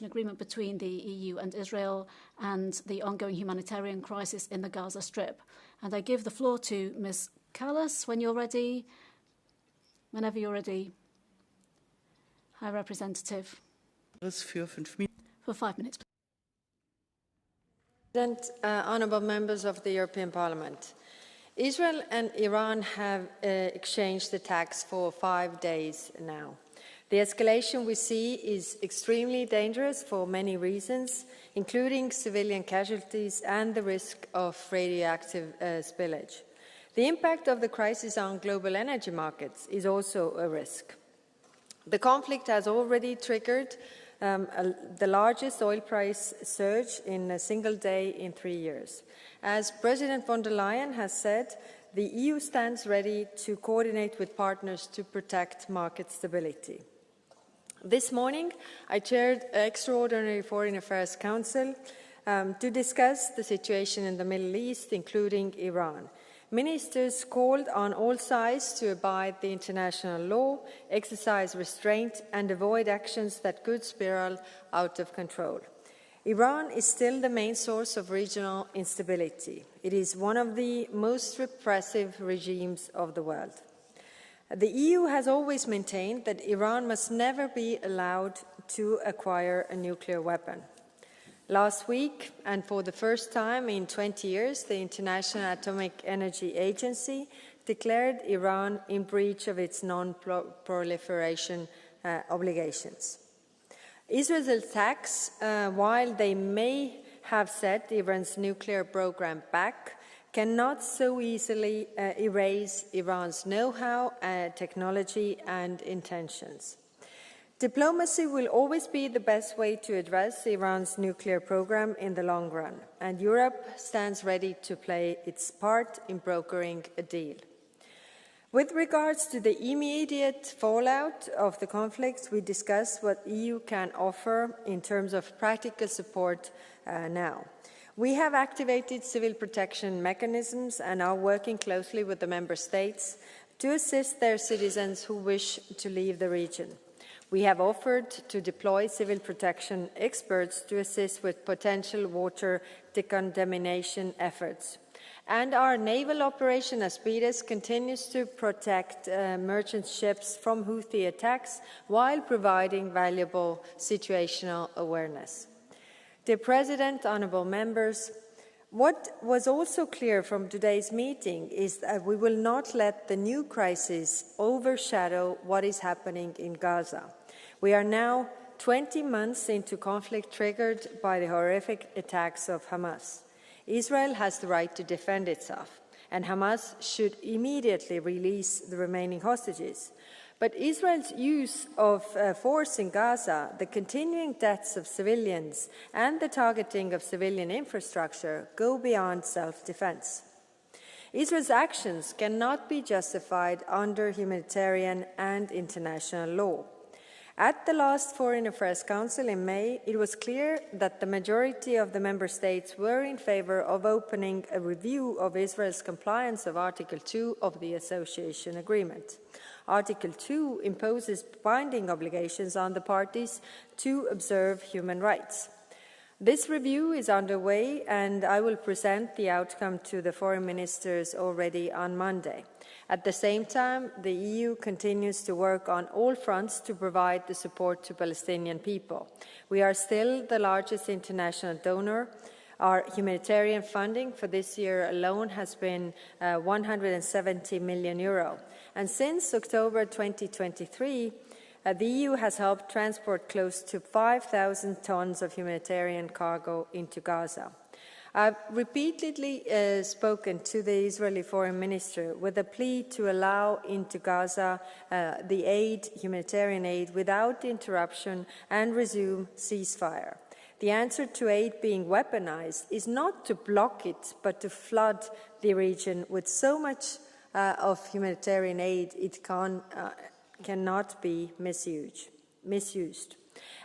agreement between the EU and Israel and the ongoing humanitarian crisis in the Gaza Strip. And I give the floor to Ms. Kallas when you're ready, whenever you're ready. High Representative. For 5 minutes. President, honourable members of the European Parliament, Israel and Iran have exchanged attacks for 5 days now. The escalation we see is extremely dangerous for many reasons, including civilian casualties and the risk of radioactive spillage. The impact of the crisis on global energy markets is also a risk. The conflict has already triggered the largest oil price surge in a single day in 3 years. As President von der Leyen has said, the EU stands ready to coordinate with partners to protect market stability. This morning, I chaired an extraordinary Foreign Affairs Council to discuss the situation in the Middle East, including Iran. Ministers called on all sides to abide the international law, exercise restraint, and avoid actions that could spiral out of control. Iran is still the main source of regional instability. It is one of the most repressive regimes of the world. The EU has always maintained that Iran must never be allowed to acquire a nuclear weapon. Last week, and for the first time in 20 years, the International Atomic Energy Agency declared Iran in breach of its non-proliferation obligations. Israel's attacks, while they may have set Iran's nuclear program back, cannot so easily erase Iran's know-how, technology, and intentions. Diplomacy will always be the best way to address Iran's nuclear program in the long run, and Europe stands ready to play its part in brokering a deal. With regards to the immediate fallout of the conflict, we discussed what EU can offer in terms of practical support now. We have activated civil protection mechanisms and are working closely with the member states to assist their citizens who wish to leave the region. We have offered to deploy civil protection experts to assist with potential water decontamination efforts. And our naval operation Aspides continues to protect merchant ships from Houthi attacks while providing valuable situational awareness. Dear President, honourable members, what was also clear from today's meeting is that we will not let the new crisis overshadow what is happening in Gaza. We are now 20 months into conflict triggered by the horrific attacks of Hamas. Israel has the right to defend itself, and Hamas should immediately release the remaining hostages. But Israel's use of force in Gaza, the continuing deaths of civilians, and the targeting of civilian infrastructure go beyond self-defense. Israel's actions cannot be justified under humanitarian and international law. At the last Foreign Affairs Council in May, it was clear that the majority of the member states were in favor of opening a review of Israel's compliance of Article 2 of the Association Agreement. Article 2 imposes binding obligations on the parties to observe human rights. This review is underway, and I will present the outcome to the foreign ministers already on Monday. At the same time, the EU continues to work on all fronts to provide the support to Palestinian people. We are still the largest international donor. Our humanitarian funding for this year alone has been €170 million. And since October 2023, the EU has helped transport close to 5,000 tons of humanitarian cargo into Gaza. I've repeatedly spoken to the Israeli foreign minister with a plea to allow into Gaza the humanitarian aid without interruption and resume ceasefire. The answer to aid being weaponized is not to block it, but to flood the region with so much of humanitarian aid it cannot be misused.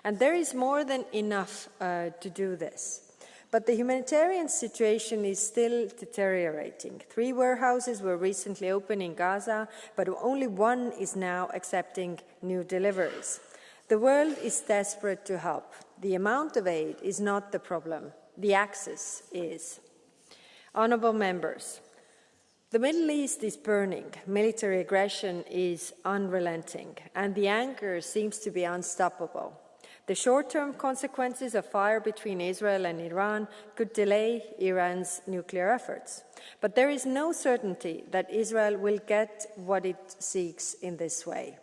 And there is more than enough to do this. But the humanitarian situation is still deteriorating. 3 warehouses were recently opened in Gaza, but only one is now accepting new deliveries. The world is desperate to help. The amount of aid is not the problem. The access is. Honourable members, the Middle East is burning, military aggression is unrelenting, and the anger seems to be unstoppable. The short-term consequences of fire between Israel and Iran could delay Iran's nuclear efforts. But there is no certainty that Israel will get what it seeks in this way.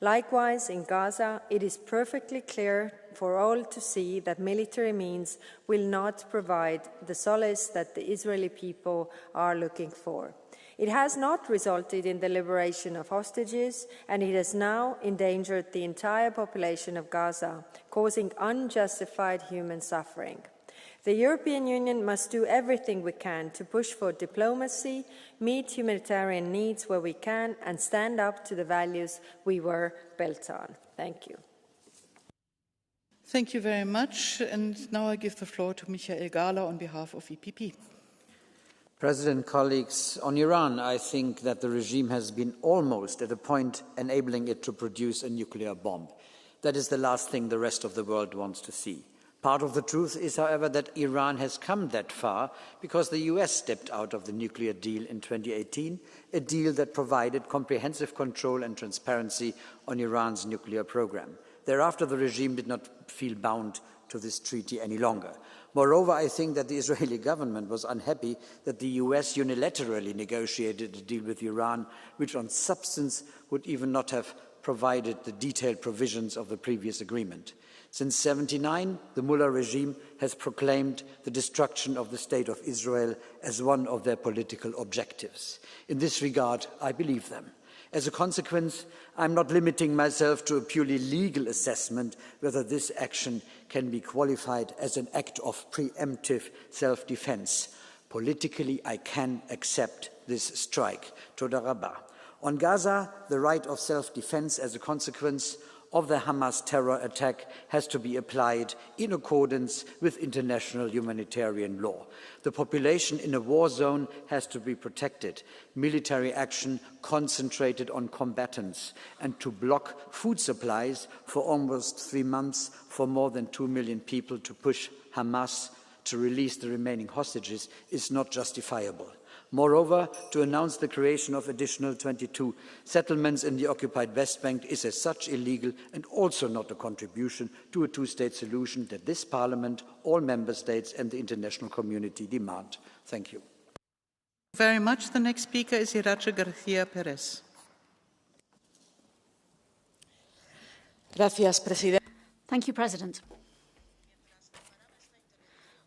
Likewise, in Gaza, it is perfectly clear for all to see that military means will not provide the solace that the Israeli people are looking for. It has not resulted in the liberation of hostages, and it has now endangered the entire population of Gaza, causing unjustified human suffering. The European Union must do everything we can to push for diplomacy, meet humanitarian needs where we can, and stand up to the values we were built on. Thank you. Thank you very much. And now I give the floor to Michael Gahler on behalf of EPP. President, colleagues, on Iran, I think that the regime has been almost at a point enabling it to produce a nuclear bomb. That is the last thing the rest of the world wants to see. Part of the truth is, however, that Iran has come that far because the US stepped out of the nuclear deal in 2018, a deal that provided comprehensive control and transparency on Iran's nuclear program. Thereafter, the regime did not feel bound to this treaty any longer. Moreover, I think that the Israeli government was unhappy that the US unilaterally negotiated a deal with Iran, which on substance would even not have provided the detailed provisions of the previous agreement. Since 1979, the Mullah regime has proclaimed the destruction of the State of Israel as one of their political objectives. In this regard, I believe them. As a consequence, I'm not limiting myself to a purely legal assessment whether this action can be qualified as an act of preemptive self-defense. Politically, I can accept this strike. Toda Rabbah. On Gaza, the right of self-defense as a consequence of the Hamas terror attack has to be applied in accordance with international humanitarian law. The population in a war zone has to be protected. Military action concentrated on combatants and to block food supplies for almost 3 months for more than 2 million people to push Hamas to release the remaining hostages is not justifiable. Moreover, to announce the creation of additional 22 settlements in the occupied West Bank is as such illegal and also not a contribution to a two-state solution that this Parliament, all Member States and the international community demand. Thank you. Very much. The next speaker is Irache García Pérez. Gracias, Presidente. Thank you, President.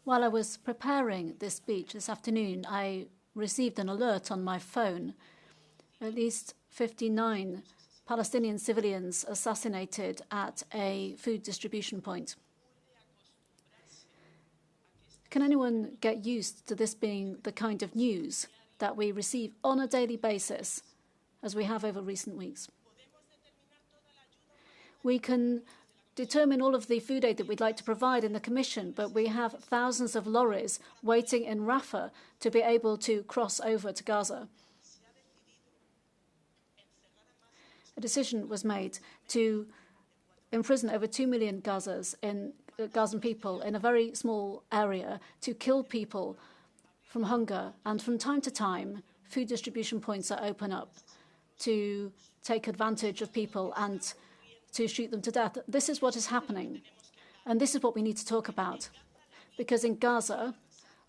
While I was preparing this speech this afternoon, I received an alert on my phone. At least 59 Palestinian civilians assassinated at a food distribution point. Can anyone get used to this being the kind of news that we receive on a daily basis, as we have over recent weeks? We can determine all of the food aid that we'd like to provide in the Commission, but we have thousands of lorries waiting in Rafah to be able to cross over to Gaza. A decision was made to imprison over 2 million Gazan people in a very small area, to kill people from hunger, and from time to time, food distribution points are open up to take advantage of people and to shoot them to death. This is what is happening, and this is what we need to talk about. Because in Gaza,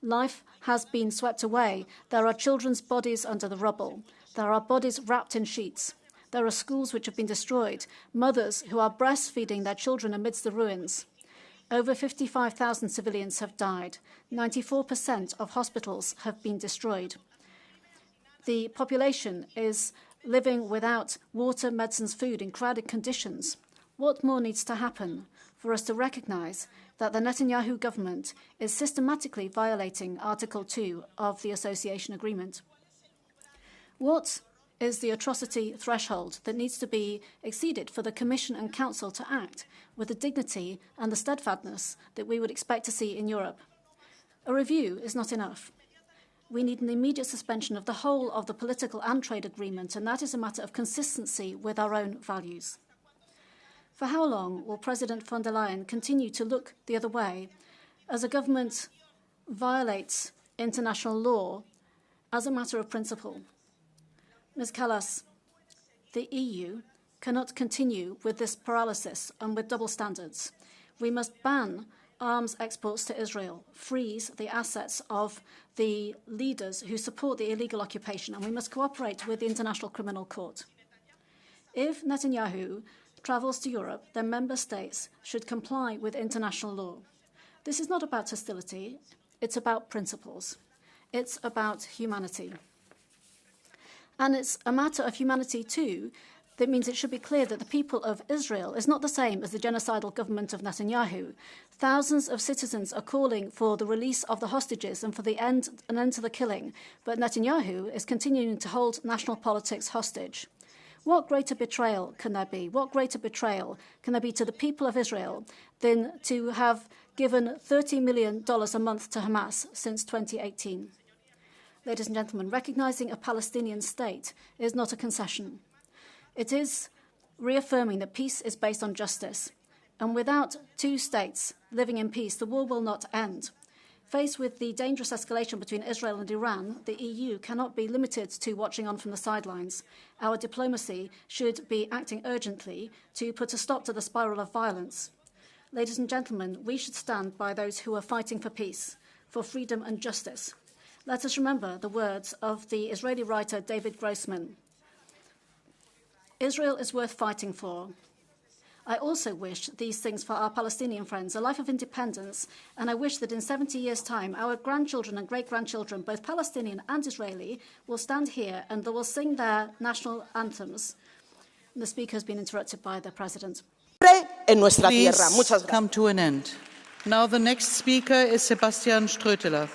life has been swept away. There are children's bodies under the rubble. There are bodies wrapped in sheets. There are schools which have been destroyed, mothers who are breastfeeding their children amidst the ruins. Over 55,000 civilians have died. 94% of hospitals have been destroyed. The population is living without water, medicines, food in crowded conditions. What more needs to happen for us to recognise that the Netanyahu government is systematically violating Article 2 of the Association Agreement? What is the atrocity threshold that needs to be exceeded for the Commission and Council to act with the dignity and the steadfastness that we would expect to see in Europe? A review is not enough. We need an immediate suspension of the whole of the political and trade agreement, and that is a matter of consistency with our own values. For how long will President von der Leyen continue to look the other way as a government violates international law as a matter of principle? Ms. Kallas, the EU cannot continue with this paralysis and with double standards. We must ban arms exports to Israel, freeze the assets of the leaders who support the illegal occupation, and we must cooperate with the International Criminal Court. If Netanyahu travels to Europe, then member states should comply with international law. This is not about hostility, it's about principles. It's about humanity. And it's a matter of humanity too. That means it should be clear that the people of Israel is not the same as the genocidal government of Netanyahu. Thousands of citizens are calling for the release of the hostages and for an end to the killing, but Netanyahu is continuing to hold national politics hostage. What greater betrayal can there be? What greater betrayal can there be to the people of Israel than to have given $30 million a month to Hamas since 2018? Ladies and gentlemen, recognizing a Palestinian state is not a concession. It is reaffirming that peace is based on justice. And without two states living in peace, the war will not end. Faced with the dangerous escalation between Israel and Iran, the EU cannot be limited to watching on from the sidelines. Our diplomacy should be acting urgently to put a stop to the spiral of violence. Ladies and gentlemen, we should stand by those who are fighting for peace, for freedom and justice. Let us remember the words of the Israeli writer David Grossman. Israel is worth fighting for. I also wish these things for our Palestinian friends, a life of independence, and I wish that in 70 years' time, our grandchildren and great-grandchildren, both Palestinian and Israeli, will stand here and they will sing their national anthems. And the speaker has been interrupted by the president. Please come to an end. Now the next speaker is Sebastian Ströteler.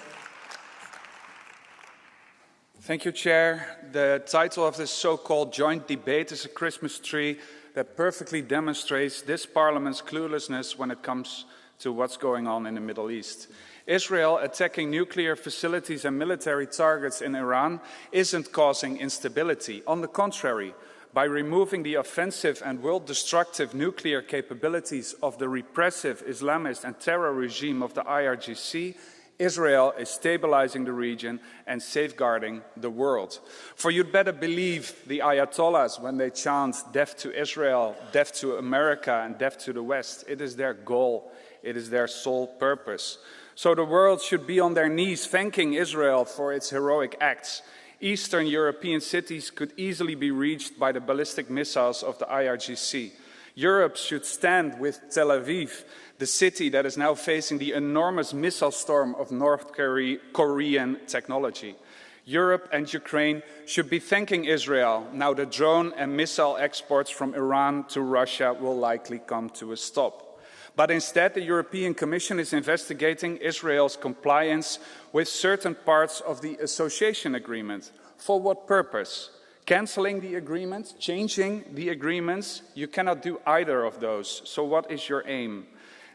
Thank you, Chair. The title of this so-called joint debate is a Christmas tree that perfectly demonstrates this Parliament's cluelessness when it comes to what's going on in the Middle East. Israel attacking nuclear facilities and military targets in Iran isn't causing instability. On the contrary, by removing the offensive and world-destructive nuclear capabilities of the repressive Islamist and terror regime of the IRGC, Israel is stabilizing the region and safeguarding the world. For you'd better believe the Ayatollahs when they chant death to Israel, death to America, and death to the West. It is their goal. It is their sole purpose. So the world should be on their knees thanking Israel for its heroic acts. Eastern European cities could easily be reached by the ballistic missiles of the IRGC. Europe should stand with Tel Aviv, the city that is now facing the enormous missile storm of North Korean technology. Europe and Ukraine should be thanking Israel. Now the drone and missile exports from Iran to Russia will likely come to a stop. But instead, the European Commission is investigating Israel's compliance with certain parts of the association agreement. For what purpose? Cancelling the agreement? Changing the agreements? You cannot do either of those. So what is your aim?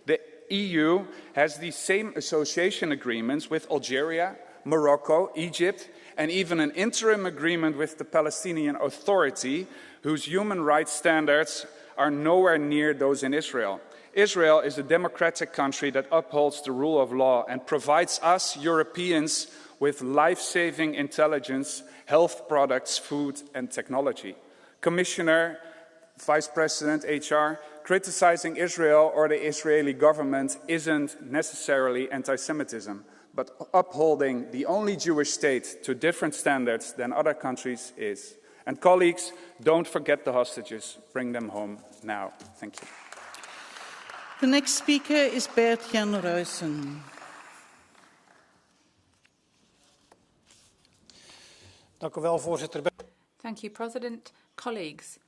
The EU has the same association agreements with Algeria, Morocco, Egypt, and even an interim agreement with the Palestinian Authority, whose human rights standards are nowhere near those in Israel. Israel is a democratic country that upholds the rule of law and provides us, Europeans, with life-saving intelligence, health products, food and technology. Commissioner, Vice President, HR, criticizing Israel or the Israeli government isn't necessarily anti-Semitism, but upholding the only Jewish state to different standards than other countries is. And colleagues, don't forget the hostages. Bring them home now. Thank you. The next speaker is Bert-Jan Ruyssen. Thank you, President. Colleagues,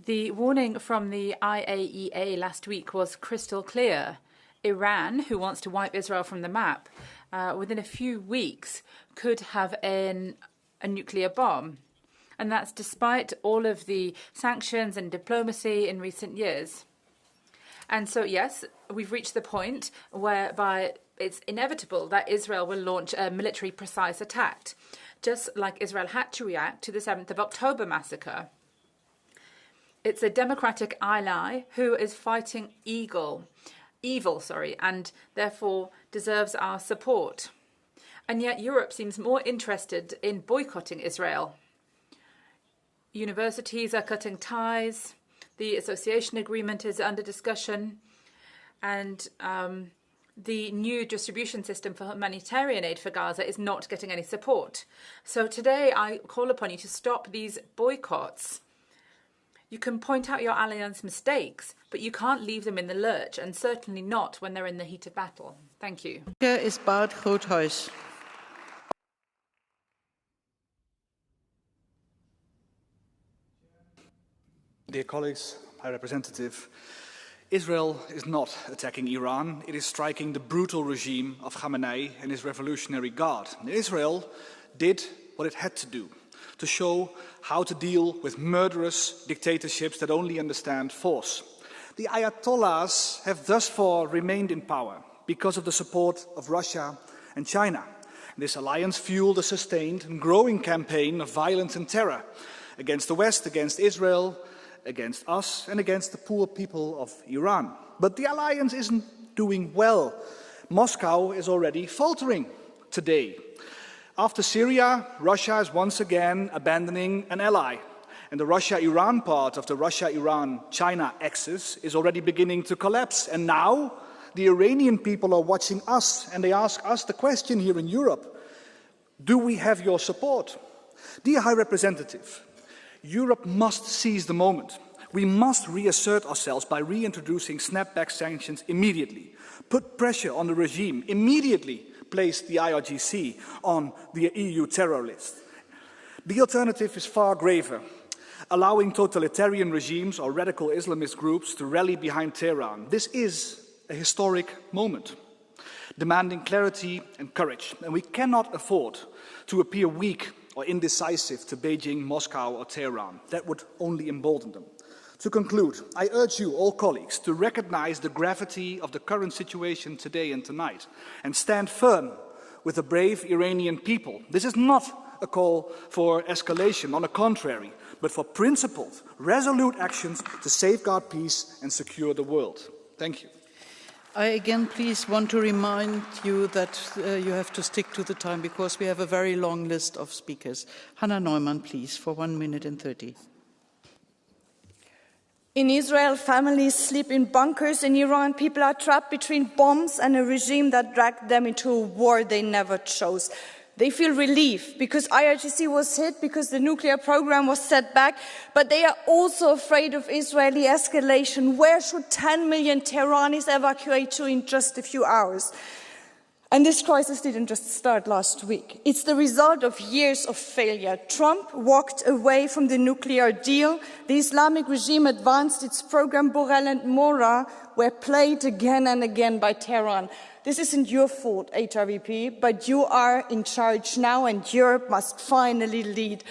the warning from the IAEA last week was crystal clear. Iran, who wants to wipe Israel from the map, within a few weeks could have a nuclear bomb. And that's despite all of the sanctions and diplomacy in recent years. And so, yes, we've reached the point whereby it's inevitable that Israel will launch a military precise attack, just like Israel had to react to the 7th of October massacre. It's a democratic ally who is fighting evil, and therefore deserves our support. And yet Europe seems more interested in boycotting Israel. Universities are cutting ties, the association agreement is under discussion, and the new distribution system for humanitarian aid for Gaza is not getting any support. So today I call upon you to stop these boycotts. You can point out your alliance mistakes, but you can't leave them in the lurch, and certainly not when they're in the heat of battle. Thank you. Here is Bart Groothuis. Dear colleagues, High Representative, Israel is not attacking Iran. It is striking the brutal regime of Khamenei and his Revolutionary Guard. Israel did what it had to do to show how to deal with murderous dictatorships that only understand force. The Ayatollahs have thus far remained in power because of the support of Russia and China. This alliance fueled a sustained and growing campaign of violence and terror against the West, against Israel, against us, and against the poor people of Iran. But the alliance isn't doing well. Moscow is already faltering today. After Syria, Russia is once again abandoning an ally. And the Russia-Iran part of the Russia-Iran-China axis is already beginning to collapse. And now the Iranian people are watching us, and they ask us the question here in Europe, do we have your support? Dear High Representative, Europe must seize the moment. We must reassert ourselves by reintroducing snapback sanctions immediately. Put pressure on the regime, immediately place the IRGC on the EU terror list. The alternative is far graver, allowing totalitarian regimes or radical Islamist groups to rally behind Tehran. This is a historic moment, demanding clarity and courage, and we cannot afford to appear weak or indecisive to Beijing, Moscow or Tehran. That would only embolden them. To conclude, I urge you, all colleagues, to recognize the gravity of the current situation today and tonight and stand firm with the brave Iranian people. This is not a call for escalation, on the contrary, but for principled, resolute actions to safeguard peace and secure the world. Thank you. I again please want to remind you that you have to stick to the time because we have a very long list of speakers. Hannah Neumann, please, for 1 minute and 30. In Israel, families sleep in bunkers. In Iran, people are trapped between bombs and a regime that dragged them into a war they never chose. They feel relief because IRGC was hit, because the nuclear program was set back, but they are also afraid of Israeli escalation. Where should 10 million Tehranis evacuate to in just a few hours? And this crisis didn't just start last week. It's the result of years of failure. Trump walked away from the nuclear deal. The Islamic regime advanced its program. Borrell and Mora were played again and again by Tehran. This isn't your fault, HRVP, but you are in charge now and Europe must finally lead.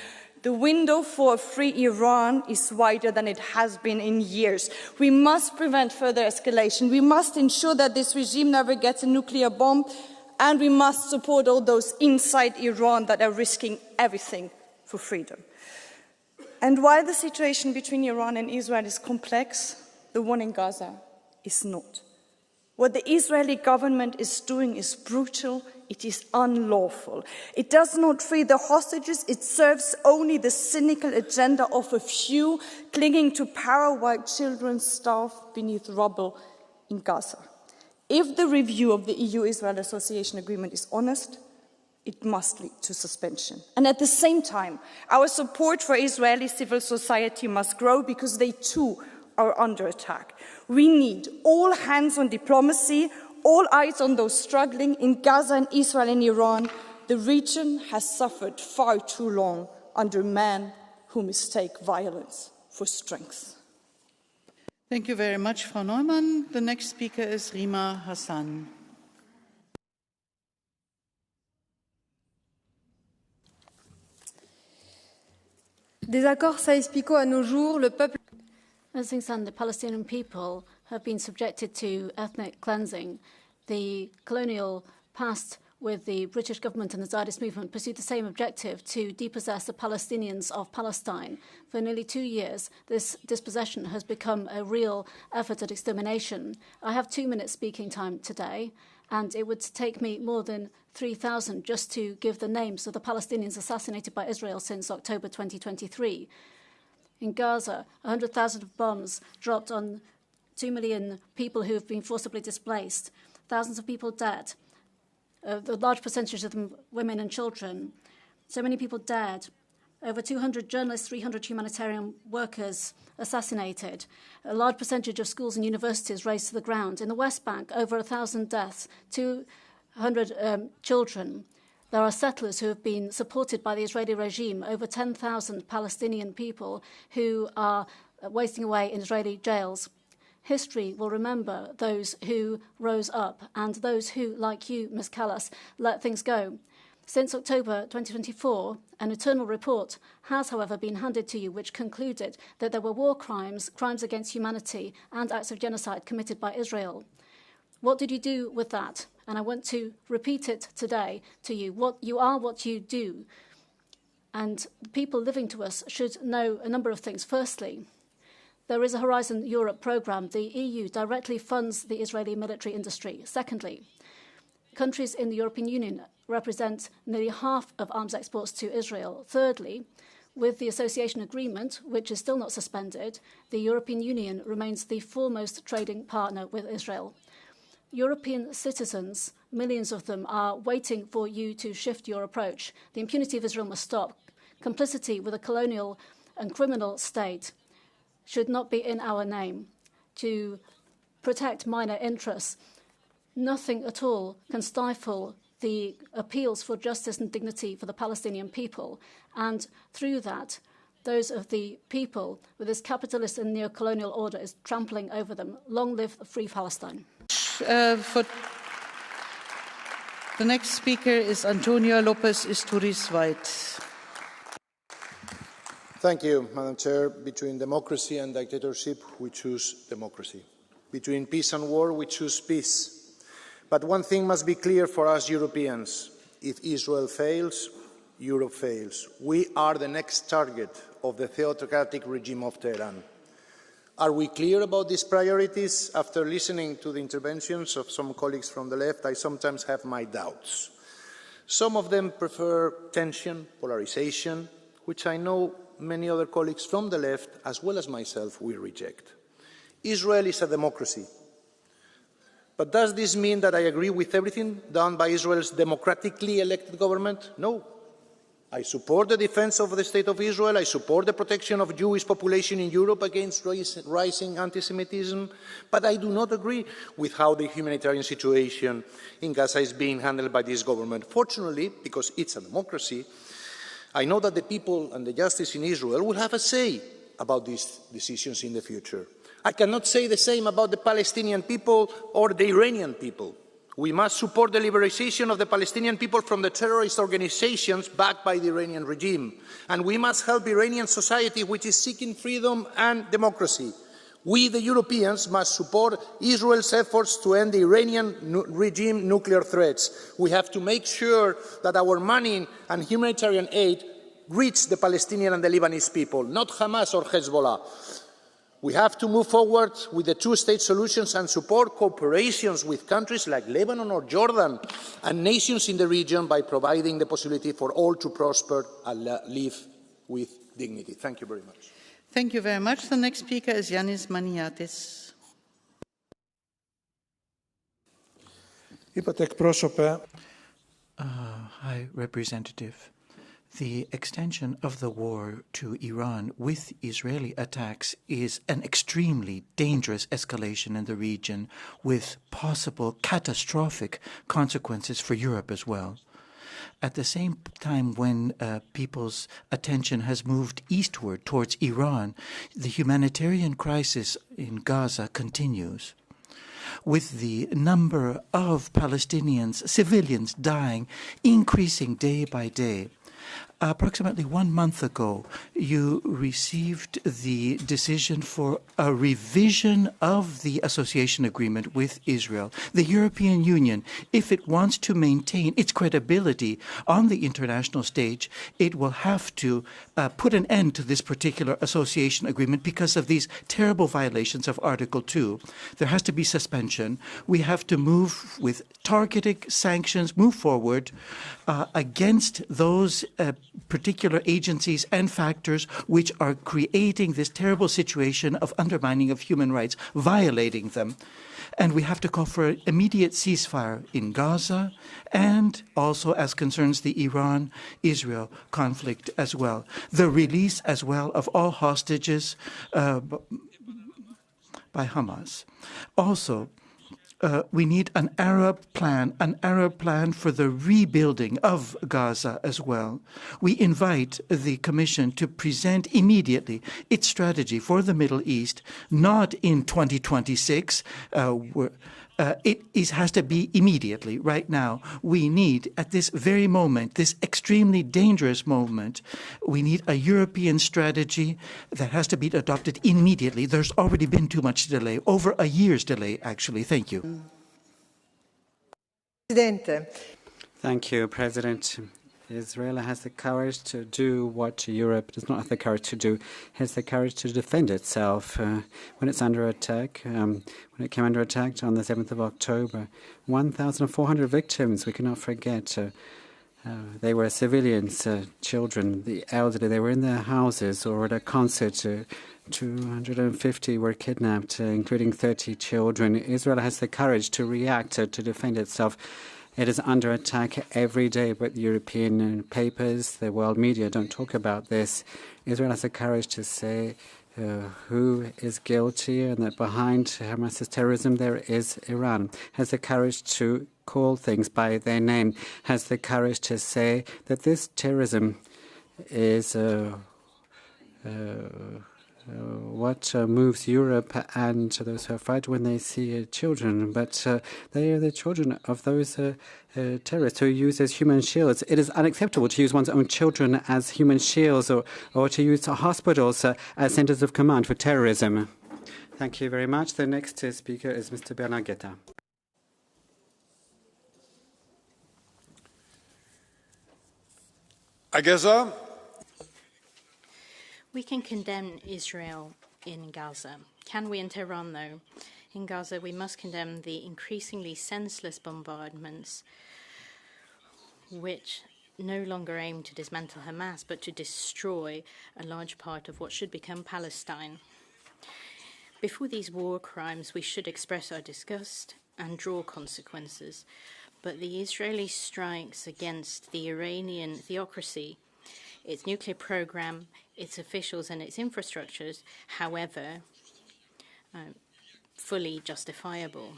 The window for a free Iran is wider than it has been in years. We must prevent further escalation. We must ensure that this regime never gets a nuclear bomb, and we must support all those inside Iran that are risking everything for freedom. And while the situation between Iran and Israel is complex, the one in Gaza is not. What the Israeli government is doing is brutal. It is unlawful. It does not free the hostages. It serves only the cynical agenda of a few clinging to power while children starve beneath rubble in Gaza. If the review of the EU-Israel Association Agreement is honest, it must lead to suspension. And at the same time, our support for Israeli civil society must grow because they too are under attack. We need all hands on diplomacy, all eyes on those struggling in Gaza and Israel and Iran. The region has suffered far too long under men who mistake violence for strength. Thank you very much, Frau Neumann. The next speaker is Rima Hassan. Des accords Sykes-Picot à nos jours, le peuple. As things stand, the Palestinian people have been subjected to ethnic cleansing. The colonial past with the British government and the Zionist movement, pursued the same objective to depossess the Palestinians of Palestine. For nearly 2 years, this dispossession has become a real effort at extermination. I have 2 minutes speaking time today, and it would take me more than 3,000 just to give the names of the Palestinians assassinated by Israel since October 2023. In Gaza, 100,000 bombs dropped on 2 million people who have been forcibly displaced, thousands of people dead, a large percentage of them women and children. So many people dead, over 200 journalists, 300 humanitarian workers assassinated, a large percentage of schools and universities razed to the ground. In the West Bank, over 1,000 deaths, 200 children. There are settlers who have been supported by the Israeli regime, over 10,000 Palestinian people who are wasting away in Israeli jails. History will remember those who rose up and those who, like you, Ms. Kallas, let things go. Since October 2024, an internal report has, however, been handed to you which concluded that there were war crimes, crimes against humanity, and acts of genocide committed by Israel. What did you do with that? And I want to repeat it today to you. What you are, what you do. And the people living to us should know a number of things. Firstly, there is a Horizon Europe programme. The EU directly funds the Israeli military industry. Secondly, countries in the European Union represent nearly half of arms exports to Israel. Thirdly, with the association agreement, which is still not suspended, the European Union remains the foremost trading partner with Israel. European citizens, millions of them, are waiting for you to shift your approach. The impunity of Israel must stop. Complicity with a colonial and criminal state should not be in our name. To protect minor interests, nothing at all can stifle the appeals for justice and dignity for the Palestinian people. And through that, those of the people with this capitalist and neo-colonial order is trampling over them. Long live free Palestine. The next speaker is Antonio Lopez Isturiz White. Thank you, Madam Chair. Between democracy and dictatorship, we choose democracy. Between peace and war, we choose peace. But one thing must be clear for us Europeans. If Israel fails, Europe fails. We are the next target of the theocratic regime of Tehran. Are we clear about these priorities? After listening to the interventions of some colleagues from the left, I sometimes have my doubts. Some of them prefer tension, polarization, which I know many other colleagues from the left, as well as myself, will reject. Israel is a democracy. But does this mean that I agree with everything done by Israel's democratically elected government? No. I support the defense of the State of Israel. I support the protection of the Jewish population in Europe against rising anti-Semitism. But I do not agree with how the humanitarian situation in Gaza is being handled by this government. Fortunately, because it's a democracy, I know that the people and the justice in Israel will have a say about these decisions in the future. I cannot say the same about the Palestinian people or the Iranian people. We must support the liberation of the Palestinian people from the terrorist organizations backed by the Iranian regime. And we must help Iranian society, which is seeking freedom and democracy. We, the Europeans, must support Israel's efforts to end the Iranian regime nuclear threats. We have to make sure that our money and humanitarian aid reach the Palestinian and the Lebanese people, not Hamas or Hezbollah. We have to move forward with the two-state solutions and support cooperations with countries like Lebanon or Jordan and nations in the region by providing the possibility for all to prosper and live with dignity. Thank you very much. Thank you very much. The next speaker is Yanis Maniatis. High Representative, the extension of the war to Iran with Israeli attacks is an extremely dangerous escalation in the region with possible catastrophic consequences for Europe as well. At the same time, when people's attention has moved eastward towards Iran, the humanitarian crisis in Gaza continues. With the number of Palestinians, civilians dying, increasing day by day, Approximately 1 month ago, you received the decision for a revision of the association agreement with Israel. The European Union, if it wants to maintain its credibility on the international stage, it will have to put an end to this particular association agreement because of these terrible violations of Article 2. There has to be suspension. We have to move with targeted sanctions, move forward against those particular agencies and factors which are creating this terrible situation of undermining of human rights, violating them. And we have to call for an immediate ceasefire in Gaza and also as concerns the Iran-Israel conflict as well. The release as well of all hostages by Hamas. Also, we need an Arab plan for the rebuilding of Gaza as well. We invite the Commission to present immediately its strategy for the Middle East, not in 2026. It has to be immediately, right now. We need, at this very moment, this extremely dangerous moment, we need a European strategy that has to be adopted immediately. There's already been too much delay, over a year's delay, actually. Thank you. Thank you, President. Israel has the courage to do what Europe does not have the courage to do. It has the courage to defend itself when it's under attack. When it came under attack on the 7th of October, 1,400 victims, we cannot forget. They were civilians, children, the elderly. They were in their houses or at a concert. 250 were kidnapped, including 30 children. Israel has the courage to react, to defend itself. It is under attack every day, but the European papers, the world media don't talk about this. Israel has the courage to say who is guilty and that behind Hamas's terrorism there is Iran. Has the courage to call things by their name. Has the courage to say that this terrorism is what moves Europe and those who fight when they see children. But they are the children of those terrorists who use as human shields. It is unacceptable to use one's own children as human shields or to use hospitals as centers of command for terrorism. Thank you very much. The next speaker is Mr. Bernard Guetta. Gaza. We can condemn Israel in Gaza. Can we in Tehran, though? In Gaza, we must condemn the increasingly senseless bombardments which no longer aim to dismantle Hamas, but to destroy a large part of what should become Palestine. Before these war crimes, we should express our disgust and draw consequences. But the Israeli strikes against the Iranian theocracy, its nuclear program, its officials and its infrastructures, however, fully justifiable.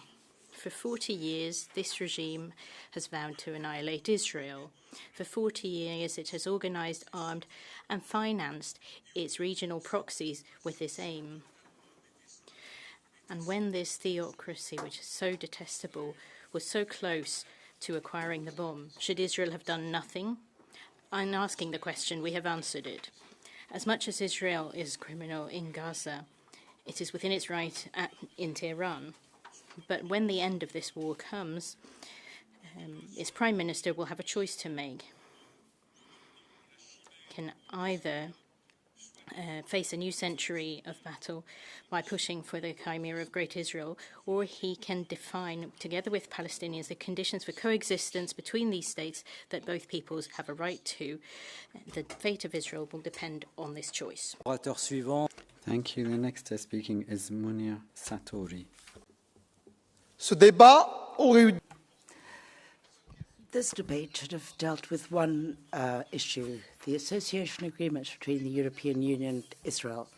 For 40 years, this regime has vowed to annihilate Israel. For 40 years, it has organized, armed, and financed its regional proxies with this aim. And when this theocracy, which is so detestable, was so close to acquiring the bomb, should Israel have done nothing? I'm asking the question, we have answered it. As much as Israel is criminal in Gaza, it is within its right in Tehran. But when the end of this war comes, its prime minister will have a choice to make. Can either face a new century of battle by pushing for the chimera of Great Israel, or he can define, together with Palestinians, the conditions for coexistence between these states that both peoples have a right to. The fate of Israel will depend on this choice. Thank you. The next speaking is Munir Satori. This debate should have dealt with one issue, the association agreement between the European Union and Israel.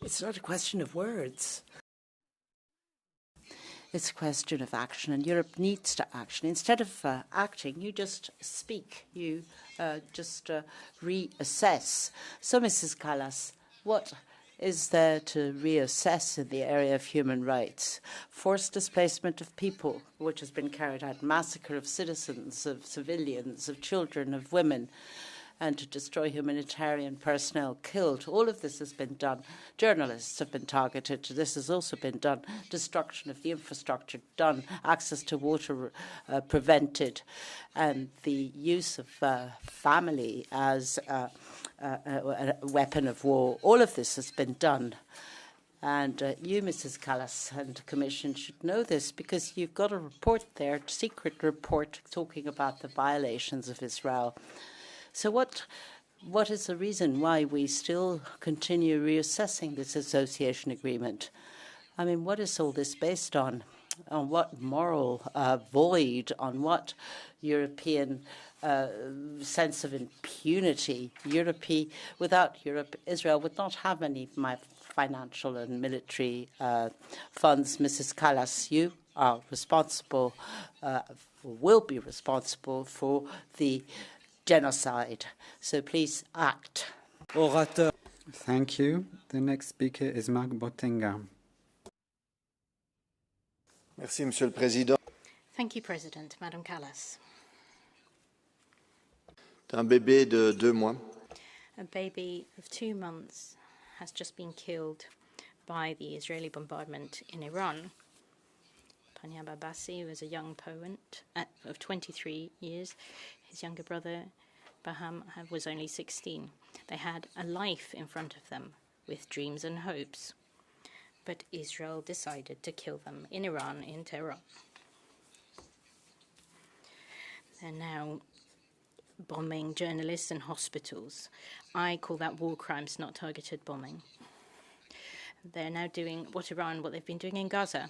It's not a question of words. It's a question of action, and Europe needs to action. Instead of acting, you just speak. You just reassess. So, Mrs. Kallas, what is there to reassess in the area of human rights. Forced displacement of people, which has been carried out, massacre of citizens, of civilians, of children, of women, and to destroy humanitarian personnel killed. All of this has been done. Journalists have been targeted. This has also been done. Destruction of the infrastructure done. Access to water prevented. And the use of family as a weapon of war. All of this has been done. And you, Mrs. Kallas, and the Commission should know this because you've got a report there, a secret report, talking about the violations of Israel. So what is the reason why we still continue reassessing this association agreement? I mean, what is all this based on? On what moral void? On what European sense of impunity? Without Europe, Israel would not have any financial and military funds. Mrs. Kallas, you are responsible, will be responsible for the genocide. So please act. Thank you. The next speaker is Marc Botenga. Merci, Monsieur le Président. Thank you, President. Madam Kallas. Un bébé de 2 mois. A baby of 2 months has just been killed by the Israeli bombardment in Iran. Panya Babasi was a young poet of 23 years. His younger brother, Baham, was only 16. They had a life in front of them with dreams and hopes. But Israel decided to kill them in Iran, in Tehran. They're now bombing journalists and hospitals. I call that war crimes, not targeted bombing. They're now doing what they've been doing in Gaza.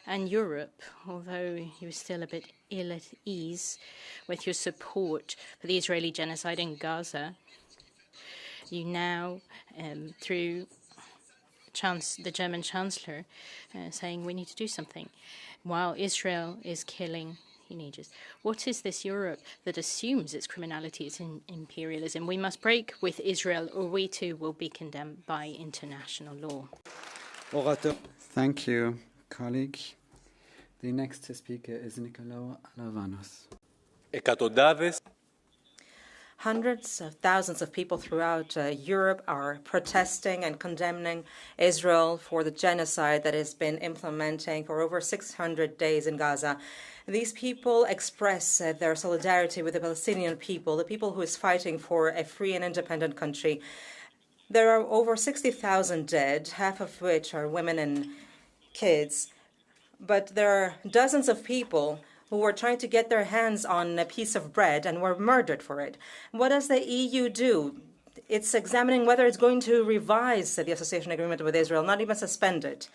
And Europe, although you're still a bit ill at ease with your support for the Israeli genocide in Gaza, you now, through the German Chancellor, saying we need to do something, while Israel is killing teenagers. What is this Europe that assumes its criminality is imperialism? We must break with Israel, or we too will be condemned by international law. Thank you, colleague. The next speaker is Nicolau Alavanos. Hundreds of thousands of people throughout Europe are protesting and condemning Israel for the genocide that has been implementing for over 600 days in Gaza. These people express their solidarity with the Palestinian people, the people who is fighting for a free and independent country. There are over 60,000 dead, half of which are women and kids. But there are dozens of people who were trying to get their hands on a piece of bread and were murdered for it. What does the EU do? It's examining whether it's going to revise the association agreement with Israel, not even suspend it.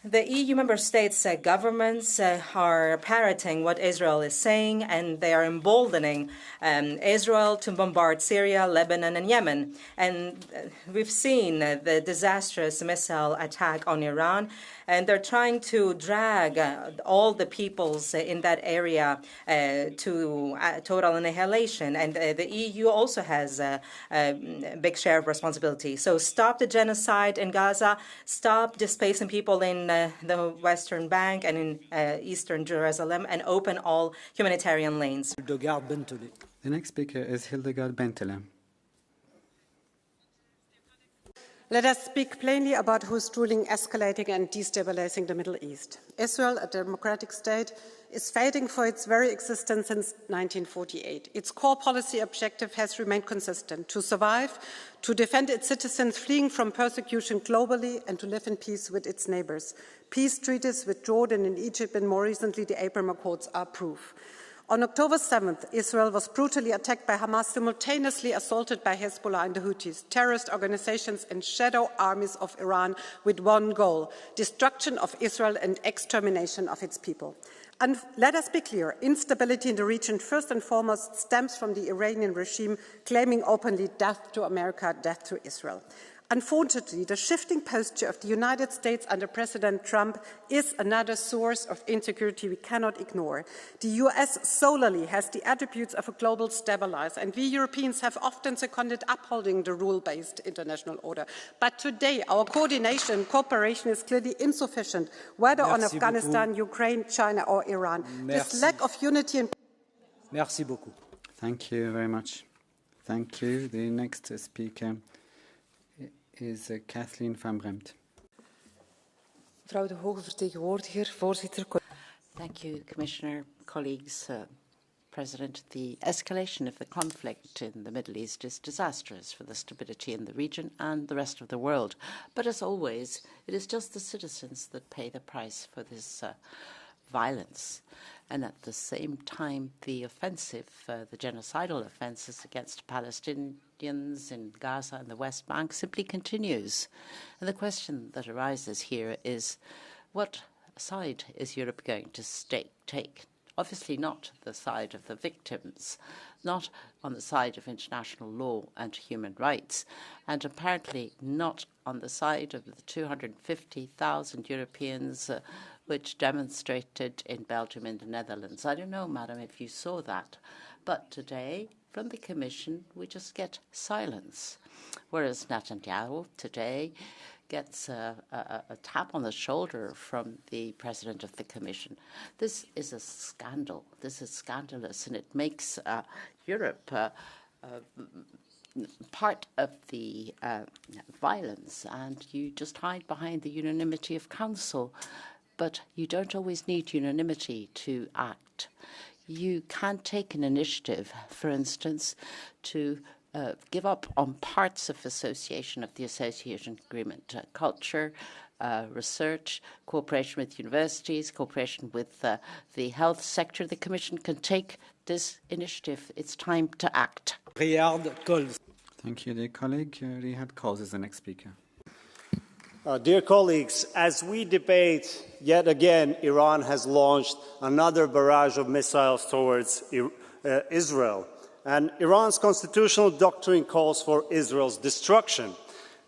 The EU member states' governments are parroting what Israel is saying, and they are emboldening Israel to bombard Syria, Lebanon, and Yemen. And we've seen the disastrous missile attack on Iran, and they're trying to drag all the peoples in that area to total annihilation. And the EU also has a big share of responsibility. So stop the genocide in Gaza, stop displacing people in the Western Bank and in Eastern Jerusalem, and open all humanitarian lanes. The next speaker is Hildegard Bentele. Let us speak plainly about who is truly escalating and destabilizing the Middle East. Israel, a democratic state, is fighting for its very existence since 1948. Its core policy objective has remained consistent: to survive, to defend its citizens fleeing from persecution globally, and to live in peace with its neighbors. Peace treaties with Jordan and Egypt, and more recently the Abraham Accords, are proof. On October 7th, Israel was brutally attacked by Hamas, simultaneously assaulted by Hezbollah and the Houthis, terrorist organizations and shadow armies of Iran, with one goal: destruction of Israel and extermination of its people. And let us be clear, instability in the region first and foremost stems from the Iranian regime claiming openly death to America, death to Israel. Unfortunately, the shifting posture of the United States under President Trump is another source of insecurity we cannot ignore. The US solely has the attributes of a global stabilizer, and we Europeans have often seconded upholding the rule-based international order. But today, our coordination and cooperation is clearly insufficient, whether on Afghanistan, Ukraine, China, or Iran. This lack of unity and... Merci beaucoup. Thank you very much. Thank you. The next speaker is Kathleen van Bremt. Mevrouw de hoge vertegenwoordiger, voorzitter. Thank you, Commissioner, colleagues, President. The escalation of the conflict in the Middle East is disastrous for the stability in the region and the rest of the world. But as always, it is just the citizens that pay the price for this violence. And at the same time, the offensive, the genocidal offences against Palestinians in Gaza and the West Bank simply continues. And the question that arises here is, what side is Europe going to take? Obviously not the side of the victims, not on the side of international law and human rights, and apparently not on the side of the 250,000 Europeans which demonstrated in Belgium and the Netherlands. I don't know, Madam, if you saw that, but today, from the Commission, we just get silence, whereas Netanyahu today gets a tap on the shoulder from the President of the Commission. This is a scandal. This is scandalous, and it makes Europe part of the violence, and you just hide behind the unanimity of Council. But you don't always need unanimity to act. You can take an initiative, for instance, to give up on parts of association of the association agreement, culture, research, cooperation with universities, cooperation with the health sector. The Commission can take this initiative. It's time to act. Thank you, dear colleague. Riyad Kohls is the next speaker. Dear colleagues, as we debate, yet again, Iran has launched another barrage of missiles towards Israel. And Iran's constitutional doctrine calls for Israel's destruction.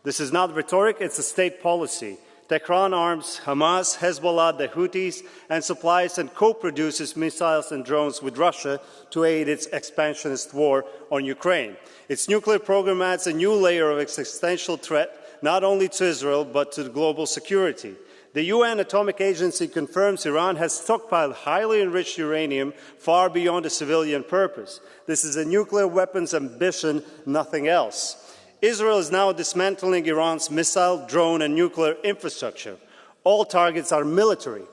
This is not rhetoric, it's a state policy. Tehran arms Hamas, Hezbollah, the Houthis, and supplies and co-produces missiles and drones with Russia to aid its expansionist war on Ukraine. Its nuclear program adds a new layer of existential threat not only to Israel, but to global security. The UN Atomic Agency confirms Iran has stockpiled highly enriched uranium far beyond a civilian purpose. This is a nuclear weapons ambition, nothing else. Israel is now dismantling Iran's missile, drone, and nuclear infrastructure. All targets are military.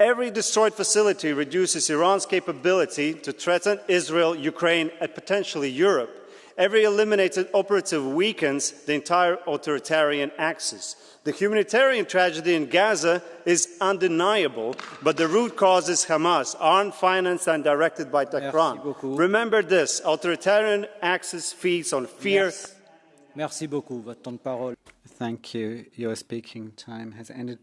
Every destroyed facility reduces Iran's capability to threaten Israel, Ukraine, and potentially Europe. Every eliminated operative weakens the entire authoritarian axis. The humanitarian tragedy in Gaza is undeniable, but the root cause is Hamas, armed, financed, and directed by Tehran. Remember this, authoritarian axis feeds on fear. Merci beaucoup. Votre temps de parole. Thank you. Your speaking time has ended.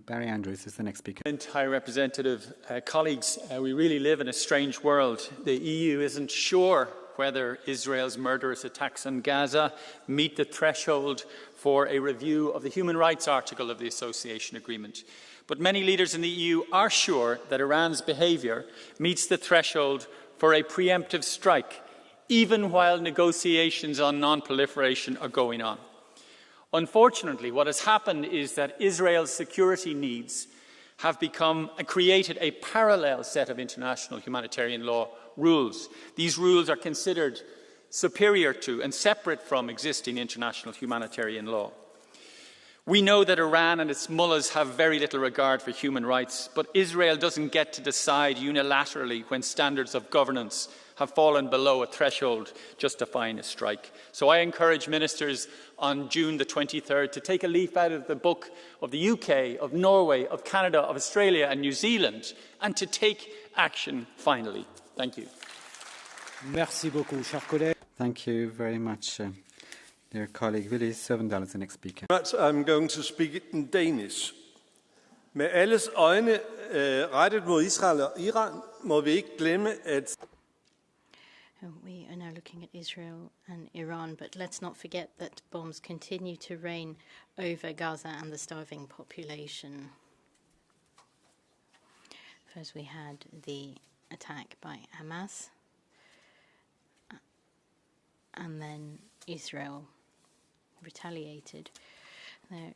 Barry Andrews is the next speaker. High Representative, colleagues, we really live in a strange world. The EU isn't sure whether Israel's murderous attacks on Gaza meet the threshold for a review of the human rights article of the Association Agreement. But many leaders in the EU are sure that Iran's behaviour meets the threshold for a preemptive strike, even while negotiations on non-proliferation are going on. Unfortunately, what has happened is that Israel's security needs have created a parallel set of international humanitarian law rules. These rules are considered superior to and separate from existing international humanitarian law. We know that Iran and its mullahs have very little regard for human rights, but Israel doesn't get to decide unilaterally when standards of governance have fallen below a threshold justifying a strike. So I encourage ministers on June the 23rd to take a leaf out of the book of the UK, of Norway, of Canada, of Australia and New Zealand, and to take action finally. Thank you. Merci beaucoup, cher collègue. Thank you very much, dear colleague. Willy Søvndal is the next speaker. I'm going to speak it in Danish. Med alles øjne rettet mod Israel og Iran, må vi ikke glemme, at We are now looking at Israel and Iran, but let's not forget that bombs continue to rain over Gaza and the starving population. First we had the attack by Hamas, and then Israel retaliated. There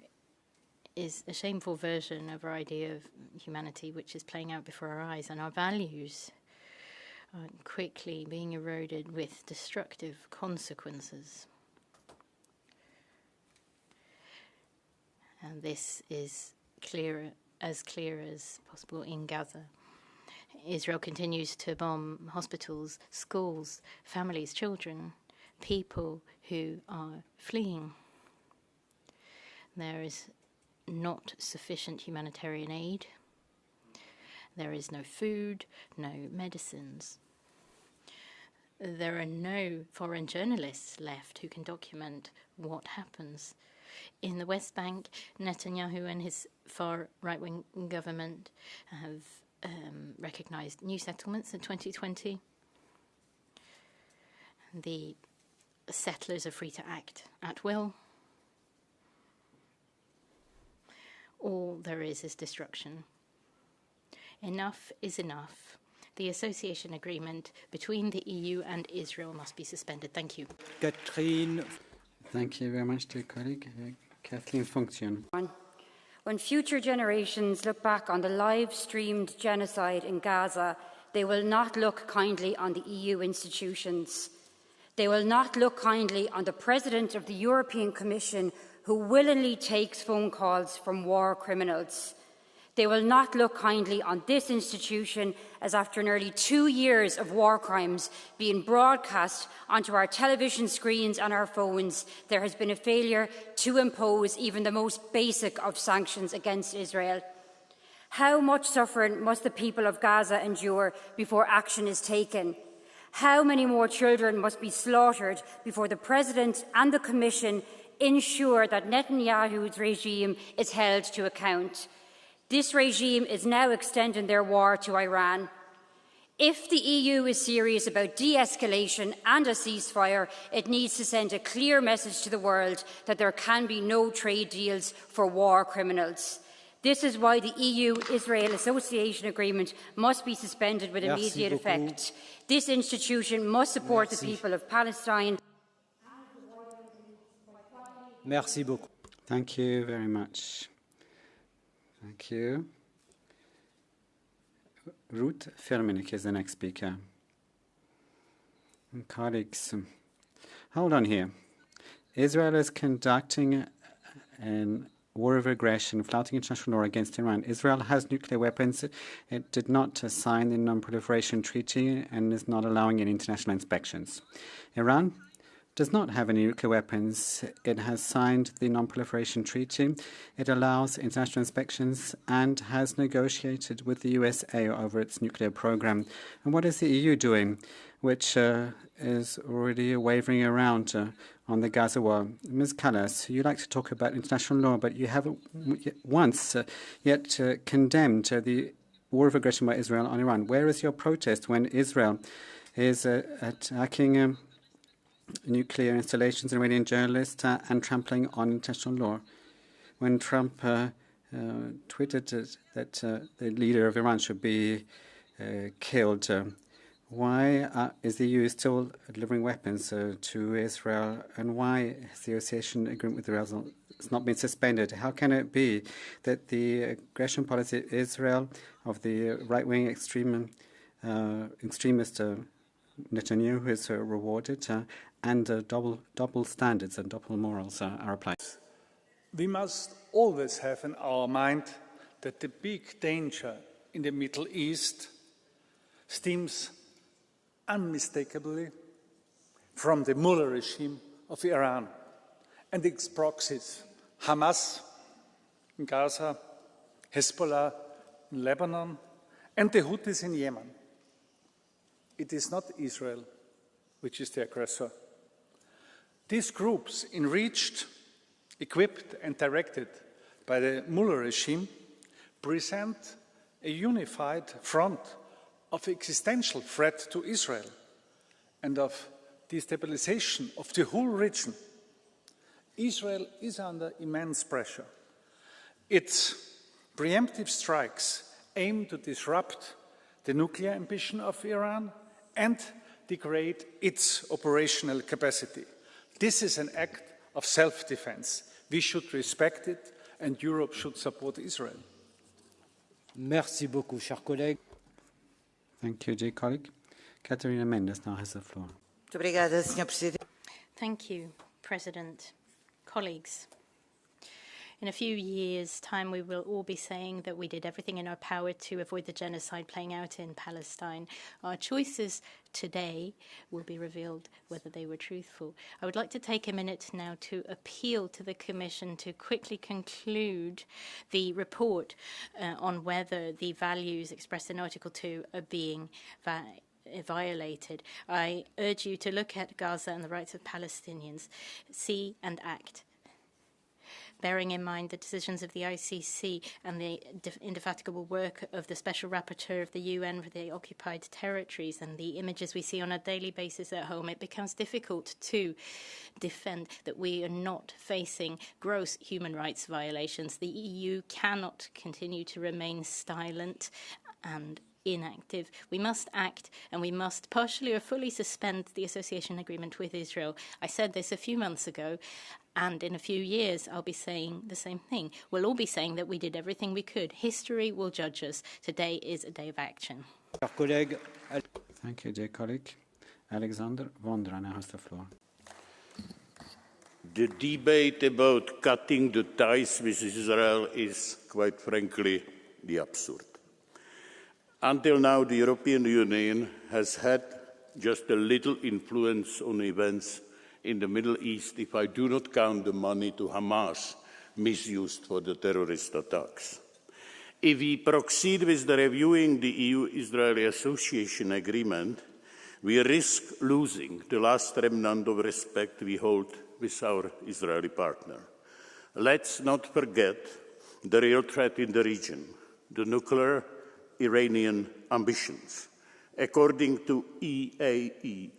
is a shameful version of our idea of humanity which is playing out before our eyes, and our values are quickly being eroded with destructive consequences. And this is as clear as possible in Gaza. Israel continues to bomb hospitals, schools, families, children, people who are fleeing. There is not sufficient humanitarian aid. There is no food, no medicines. There are no foreign journalists left who can document what happens. In the West Bank, Netanyahu and his far right-wing government have recognized new settlements in 2020. The settlers are free to act at will. All there is destruction. Enough is enough. The association agreement between the EU and Israel must be suspended. Thank you. Catherine. Thank you very much, dear colleague. Kathleen Function. When future generations look back on the live-streamed genocide in Gaza, they will not look kindly on the EU institutions. They will not look kindly on the President of the European Commission, who willingly takes phone calls from war criminals. They will not look kindly on this institution, as after nearly 2 years of war crimes being broadcast onto our television screens and our phones, there has been a failure to impose even the most basic of sanctions against Israel. How much suffering must the people of Gaza endure before action is taken? How many more children must be slaughtered before the President and the Commission ensure that Netanyahu's regime is held to account? This regime is now extending their war to Iran. If the EU is serious about de-escalation and a ceasefire, it needs to send a clear message to the world that there can be no trade deals for war criminals. This is why the EU-Israel Association Agreement must be suspended with immediate effect. This institution must support the people of Palestine. Merci beaucoup. Thank you very much. Thank you. Ruth Firmenich is the next speaker. And colleagues, hold on here. Israel is conducting a war of aggression, flouting international law against Iran. Israel has nuclear weapons. It did not sign the Non-Proliferation Treaty and is not allowing any international inspections. Iran does not have any nuclear weapons. It has signed the Non-Proliferation Treaty. It allows international inspections and has negotiated with the USA over its nuclear program. And what is the EU doing, which is already wavering around on the Gaza war? Ms. Kallas, you like to talk about international law, but you haven't once yet condemned the war of aggression by Israel on Iran. Where is your protest when Israel is attacking nuclear installations, Iranian journalists, and trampling on international law? When Trump tweeted that the leader of Iran should be killed, why is the EU still delivering weapons to Israel, and why has the association agreement with Israel not been suspended? How can it be that the aggression policy of Israel, of the right-wing extremist Netanyahu, is rewarded, and double standards and double morals are applied? We must always have in our mind that the big danger in the Middle East stems unmistakably from the Mullah regime of Iran and its proxies, Hamas in Gaza, Hezbollah in Lebanon, and the Houthis in Yemen. It is not Israel which is the aggressor. These groups, enriched, equipped and directed by the Mullah regime, present a unified front of existential threat to Israel and of destabilization of the whole region, Israel is under immense pressure. Its preemptive strikes aim to disrupt the nuclear ambition of Iran and degrade its operational capacity. This is an act of self-defense. We should respect it, and Europe should support Israel. Merci beaucoup, chers collègues. Thank you, dear colleague. Caterina Mendes now has the floor. Thank you, President. Colleagues, in a few years' time, we will all be saying that we did everything in our power to avoid the genocide playing out in Palestine. Our choices today will be revealed whether they were truthful. I would like to take a minute now to appeal to the Commission to quickly conclude the report on whether the values expressed in Article 2 are being violated. I urge you to look at Gaza and the rights of Palestinians, see and act, bearing in mind the decisions of the ICC and the indefatigable work of the Special Rapporteur of the UN for the occupied territories and the images we see on a daily basis at home. It becomes difficult to defend that we are not facing gross human rights violations. The EU cannot continue to remain silent and inactive. We must act, and we must partially or fully suspend the association agreement with Israel. I said this a few months ago, and in a few years I'll be saying the same thing. We'll all be saying that we did everything we could. History will judge us. Today is a day of action. Thank you, dear colleague. Alexander Vondra now has the floor. The debate about cutting the ties with Israel is, quite frankly, the absurd. Until now, the European Union has had just a little influence on events in the Middle East, if I do not count the money to Hamas misused for the terrorist attacks. If we proceed with the reviewing the EU-Israeli Association Agreement, we risk losing the last remnant of respect we hold with our Israeli partner. Let's not forget the real threat in the region, the nuclear Iranian ambitions. According to EAE,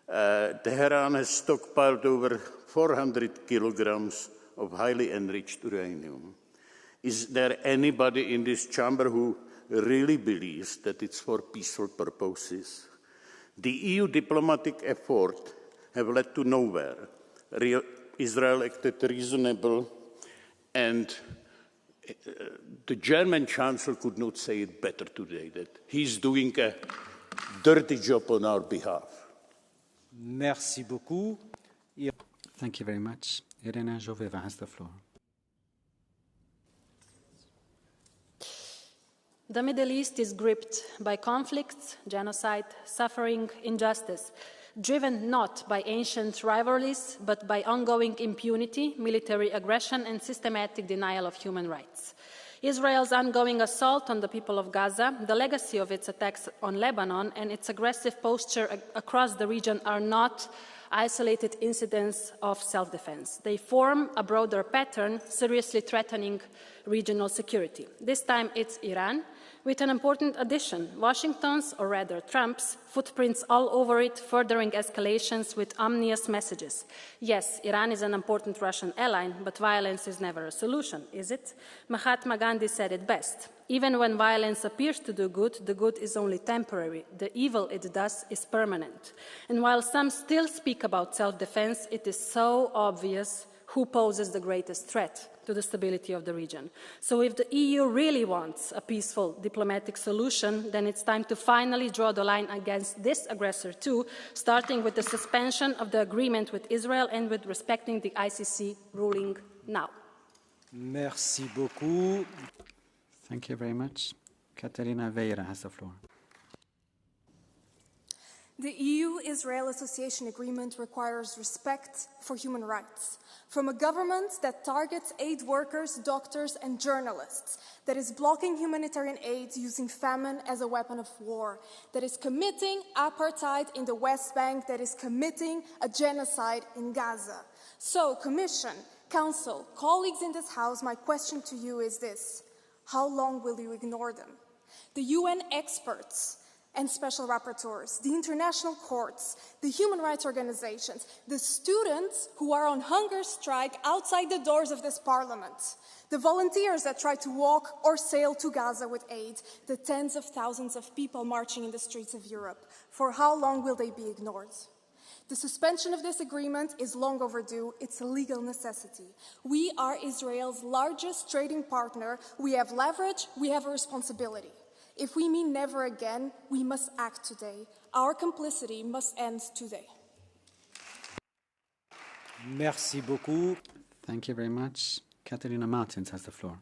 Tehran has stockpiled over 400 kilograms of highly enriched uranium. Is there anybody in this chamber who really believes that it's for peaceful purposes? The EU diplomatic efforts have led to nowhere. Israel acted reasonable, and the German Chancellor could not say it better today, that he's doing a dirty job on our behalf. Merci beaucoup. Thank you very much. Irena Joveva has the floor. The Middle East is gripped by conflicts, genocide, suffering, injustice, driven not by ancient rivalries, but by ongoing impunity, military aggression, and systematic denial of human rights. Israel's ongoing assault on the people of Gaza, the legacy of its attacks on Lebanon, and its aggressive posture across the region are not isolated incidents of self-defense. They form a broader pattern, seriously threatening regional security. This time it's Iran, with an important addition: Washington's, or rather Trump's, footprints all over it, furthering escalations with ominous messages. Yes, Iran is an important Russian ally, but violence is never a solution, is it? Mahatma Gandhi said it best: even when violence appears to do good, the good is only temporary. The evil it does is permanent. And while some still speak about self-defense, it is so obvious who poses the greatest threat to the stability of the region. So if the EU really wants a peaceful diplomatic solution, then it's time to finally draw the line against this aggressor too, starting with the suspension of the agreement with Israel and with respecting the ICC ruling now. Merci beaucoup. Thank you very much. Caterina Veira has the floor. The EU-Israel Association Agreement requires respect for human rights from a government that targets aid workers, doctors, and journalists, that is blocking humanitarian aid using famine as a weapon of war, that is committing apartheid in the West Bank, that is committing a genocide in Gaza. So, Commission, Council, colleagues in this House, my question to you is this: how long will you ignore them? The UN experts and special rapporteurs, the international courts, the human rights organizations, the students who are on hunger strike outside the doors of this parliament, the volunteers that try to walk or sail to Gaza with aid, the tens of thousands of people marching in the streets of Europe. For how long will they be ignored? The suspension of this agreement is long overdue. It's a legal necessity. We are Israel's largest trading partner. We have leverage. We have a responsibility. If we mean never again, we must act today. Our complicity must end today. Merci beaucoup. Thank you very much. Katerina Martins has the floor.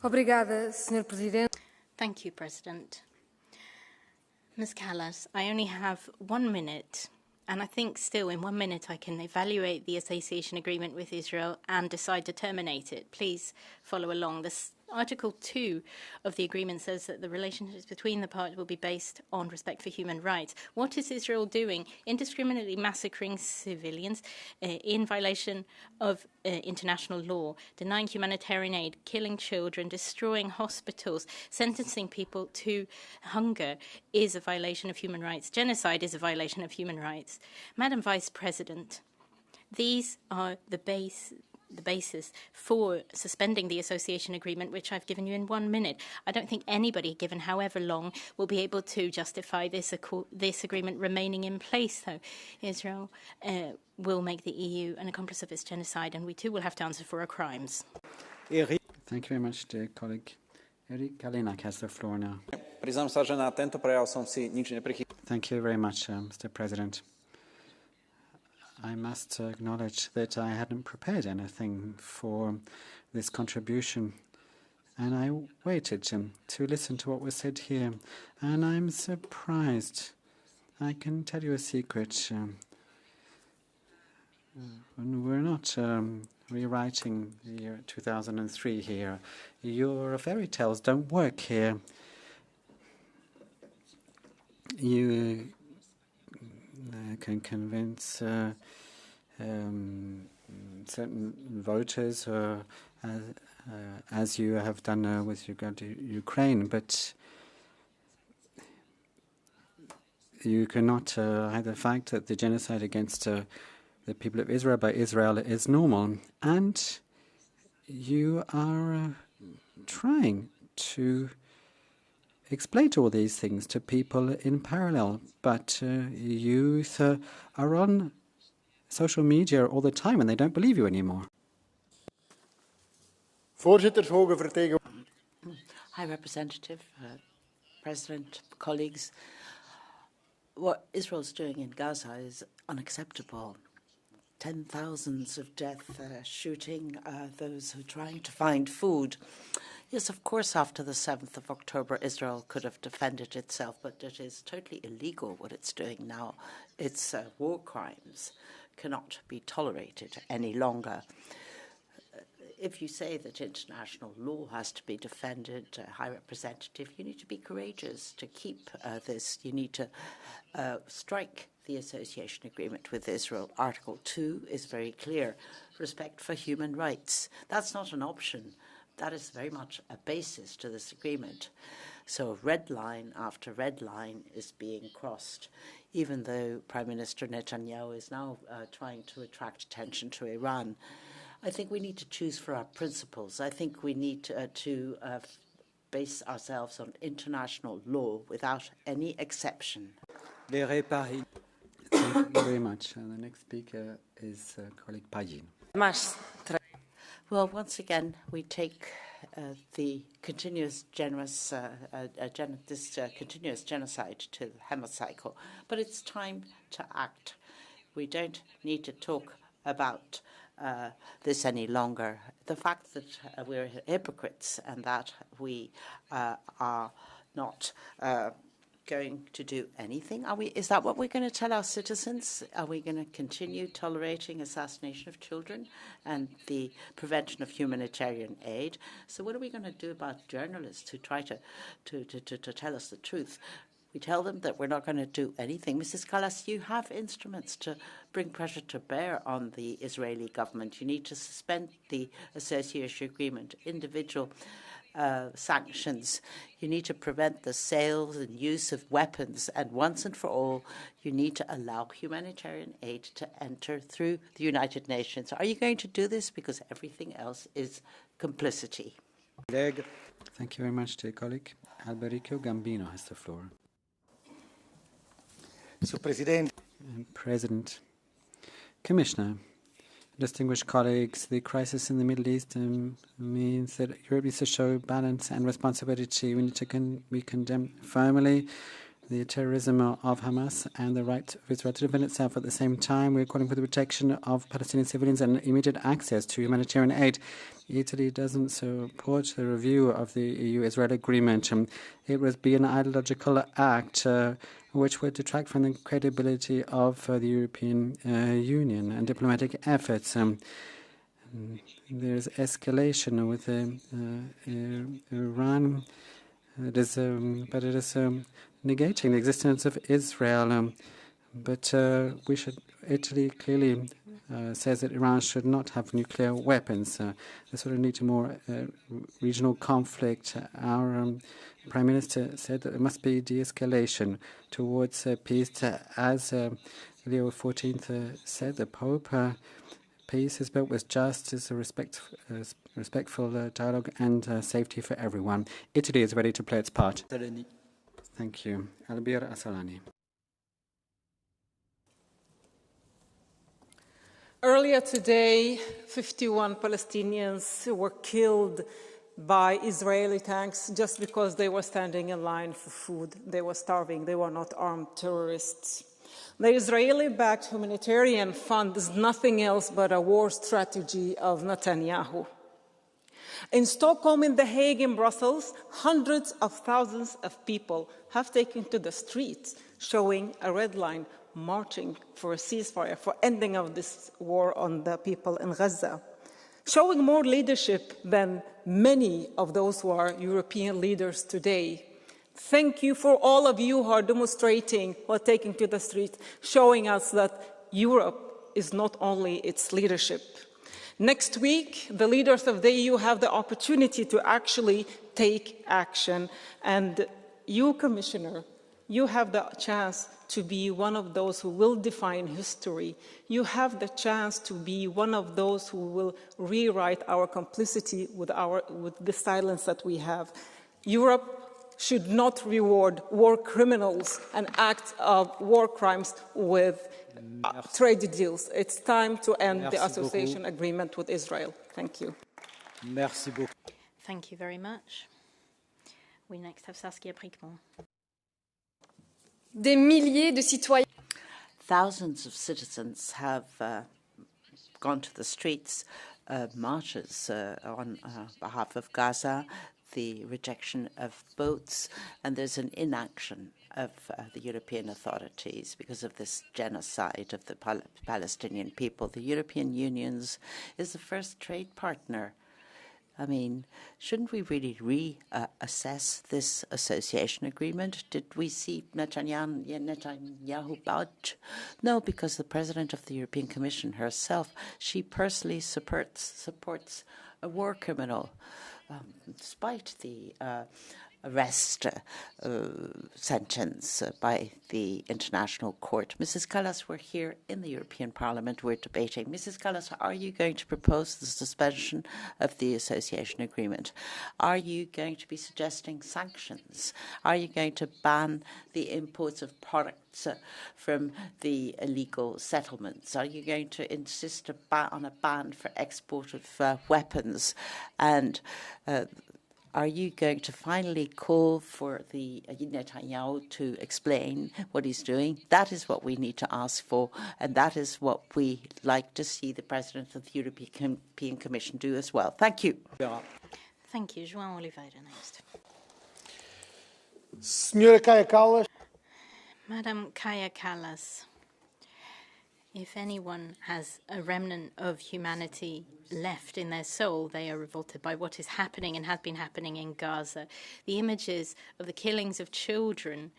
Obrigada, Sr. Presidente. Thank you, President. Ms. Kallas, I only have 1 minute, and I think still in 1 minute I can evaluate the association agreement with Israel and decide to terminate it. Please follow along. Article 2 of the agreement says that the relationships between the parties will be based on respect for human rights. What is Israel doing? Indiscriminately massacring civilians in violation of international law, denying humanitarian aid, killing children, destroying hospitals, sentencing people to hunger is a violation of human rights. Genocide is a violation of human rights. Madam Vice President, these are the basis for suspending the association agreement, which I've given you in 1 minute. I don't think anybody, given however long, will be able to justify this agreement remaining in place, though. Israel will make the EU an accomplice of its genocide, and we too will have to answer for our crimes. Thank you very much, dear colleague. Eric Kalinak has the floor now. Thank you very much, Mr. President. I must acknowledge that I hadn't prepared anything for this contribution, and I waited to listen to what was said here, and I'm surprised. I can tell you a secret. We're not rewriting the year 2003 here. Your fairy tales don't work here. You can convince certain voters, as you have done with regard to Ukraine, but you cannot hide the fact that the genocide against the people of Israel by Israel is normal, and you are trying to explain all these things to people in parallel, but youth are on social media all the time and they don't believe you anymore. High Representative, President, colleagues, what Israel's doing in Gaza is unacceptable. 10,000s of death, shooting those who are trying to find food. Yes, of course, after the 7th of October, Israel could have defended itself, but it is totally illegal what it's doing now. Its war crimes cannot be tolerated any longer. If you say that international law has to be defended, High Representative, you need to be courageous to keep this. You need to strike the association agreement with Israel. Article 2 is very clear. Respect for human rights. That's not an option. That is very much a basis to this agreement. So red line after red line is being crossed, even though Prime Minister Netanyahu is now trying to attract attention to Iran. I think we need to choose for our principles. I think we need to base ourselves on international law without any exception. Thank you very much. And the next speaker is colleague Pagin. Well, once again, we take the continuous continuous genocide to the hemicycle, but it's time to act. We don't need to talk about this any longer. The fact that we're hypocrites and that we are not going to do anything? Is that what we're going to tell our citizens? Are we going to continue tolerating assassination of children and the prevention of humanitarian aid? So what are we going to do about journalists who try to tell us the truth? We tell them that we're not going to do anything. Mrs. Kallas, you have instruments to bring pressure to bear on the Israeli government. You need to suspend the association agreement, individual sanctions. You need to prevent the sales and use of weapons. And once and for all, you need to allow humanitarian aid to enter through the United Nations. Are you going to do this? Because everything else is complicity. Thank you very much, dear colleague. Alberico Gambino has the floor. President, Commissioner, distinguished colleagues, the crisis in the Middle East means that Europe needs to show balance and responsibility. We need to we condemn firmly the terrorism of Hamas and the right of Israel to defend itself. At the same time, we're calling for the protection of Palestinian civilians and immediate access to humanitarian aid. Italy doesn't support the review of the EU-Israel agreement. It would be an ideological act which would detract from the credibility of the European Union and diplomatic efforts. There's escalation with Iran, but it is negating the existence of Israel. Italy clearly says that Iran should not have nuclear weapons. This would lead to more regional conflict. Our Prime Minister said that there must be de-escalation towards peace. As Leo XIV said, the Pope, peace is built with justice, respectful dialogue and safety for everyone. Italy is ready to play its part. Thank you. Albir Asalani. Earlier today, 51 Palestinians were killed by Israeli tanks just because they were standing in line for food. They were starving. They were not armed terrorists. The Israeli-backed humanitarian fund is nothing else but a war strategy of Netanyahu. In Stockholm, in The Hague, in Brussels, hundreds of thousands of people have taken to the streets, showing a red line, marching for a ceasefire, for ending of this war on the people in Gaza, showing more leadership than many of those who are European leaders today. Thank you for all of you who are demonstrating or taking to the street, showing us that Europe is not only its leadership. Next week, the leaders of the EU have the opportunity to actually take action. And you, Commissioner, you have the chance to be one of those who will define history. You have the chance to be one of those who will rewrite our complicity with the silence that we have. Europe should not reward war criminals and acts of war crimes with trade deals. It's time to end the association agreement with Israel. Thank you. Merci beaucoup. Thank you very much. We next have Saskia Brikmont. Des milliers de citoyens. Thousands of citizens have gone to the streets, marches on behalf of Gaza, the rejection of boats, and there's an inaction of the European authorities because of this genocide of the Palestinian people. The European Union is the first trade partner. I mean, shouldn't we really reassess this association agreement? Did we see Netanyahu budge? No, because the President of the European Commission herself, she personally supports a war criminal, despite the arrest sentence by the International Court. Mrs. Kallas, we're here in the European Parliament. We're debating. Mrs. Kallas, are you going to propose the suspension of the association agreement? Are you going to be suggesting sanctions? Are you going to ban the imports of products from the illegal settlements? Are you going to insist on a ban for export of weapons? And are you going to finally call for the Netanyahu to explain what he's doing? That is what we need to ask for, and that is what we like to see the President of the European Commission do as well. Thank you. Thank you. João Oliveira next. Senhora Kaja Kallas. Madam Kaja Kallas, If anyone has a remnant of humanity left in their soul, they are revolted by what is happening and has been happening in Gaza. The images of the killings of children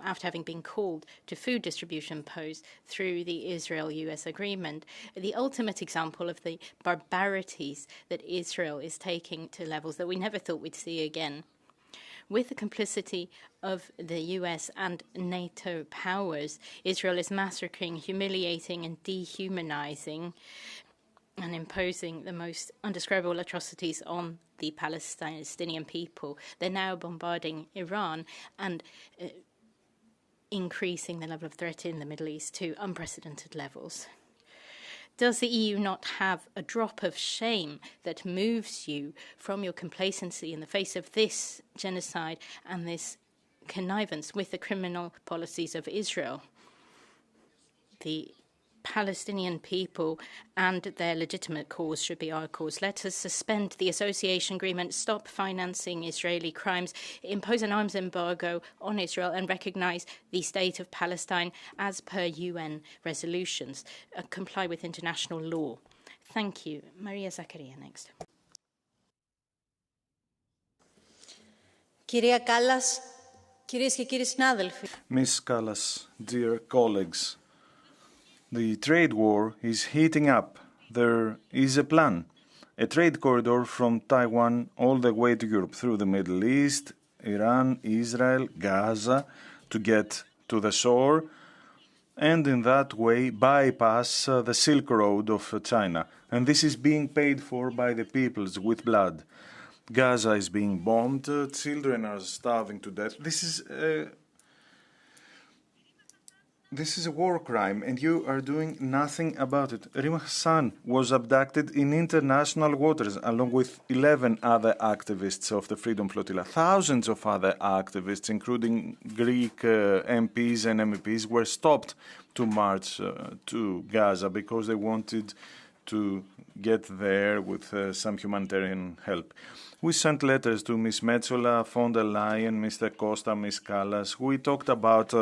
after having been called to food distribution posts through the Israel-US agreement, the ultimate example of the barbarities that Israel is taking to levels that we never thought we'd see again. With the complicity of the US and NATO powers, Israel is massacring, humiliating and dehumanizing and imposing the most undescribable atrocities on the Palestinian people. They're now bombarding Iran and increasing the level of threat in the Middle East to unprecedented levels. Does the EU not have a drop of shame that moves you from your complacency in the face of this genocide and this connivance with the criminal policies of Israel? The Palestinian people and their legitimate cause should be our cause. Let us suspend the association agreement, stop financing Israeli crimes, impose an arms embargo on Israel and recognise the state of Palestine as per UN resolutions, comply with international law. Thank you. Maria Zakaria next. Κυρία Kallas, κυρίες και κύριοι συνάδελφοι. Ms. Kallas, dear colleagues, the trade war is heating up. There is a plan, a trade corridor from Taiwan all the way to Europe, through the Middle East, Iran, Israel, Gaza, to get to the shore, and in that way bypass the Silk Road of China. And this is being paid for by the peoples with blood. Gaza is being bombed, children are starving to death. This is a war crime, and you are doing nothing about it. Rima Hassan was abducted in international waters, along with 11 other activists of the Freedom Flotilla. Thousands of other activists, including Greek MPs and MEPs, were stopped to march to Gaza because they wanted to get there with some humanitarian help. We sent letters to Ms. Metsola, von der Leyen, Mr. Costa, Ms. Kallas. We talked about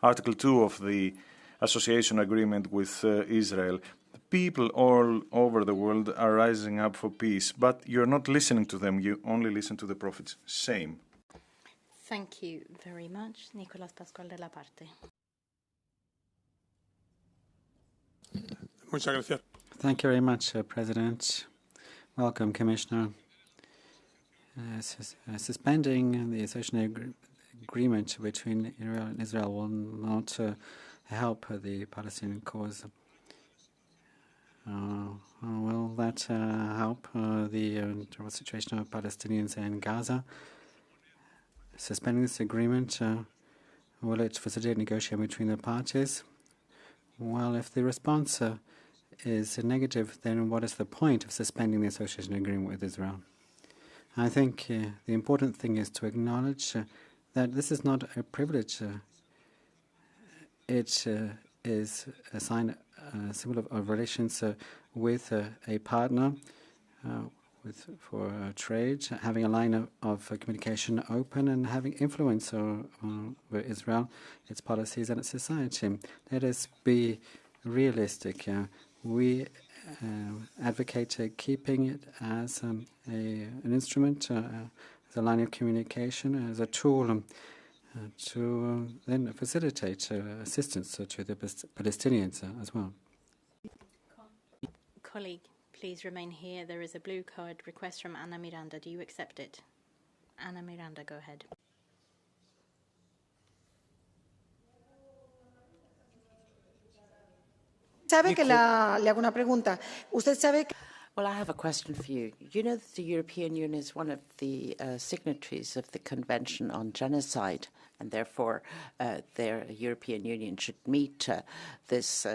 Article 2 of the association agreement with Israel. People all over the world are rising up for peace, but you're not listening to them. You only listen to the prophets. Shame. Thank you very much. Nicolas Pascual de la Parte. Thank you very much, President. Welcome, Commissioner. Suspending the association agreement between Iran and Israel will not help the Palestinian cause. Will that help the terrible situation of Palestinians in Gaza? Suspending this agreement, will it facilitate negotiation between the parties? Well, if the response is negative, then what is the point of suspending the association agreement with Israel? I think the important thing is to acknowledge that this is not a privilege. It is a sign, a symbol of relations with a partner for trade, having a line of communication open and having influence over Israel, its policies and its society. Let us be realistic. We advocate keeping it as an instrument, as a line of communication, as a tool to then facilitate assistance to the Palestinians as well. Colleague, please remain here. There is a blue card request from Ana Miranda. Do you accept it? Ana Miranda, go ahead. Well, I have a question for you. You know that the European Union is one of the signatories of the Convention on Genocide, and therefore their European Union should meet this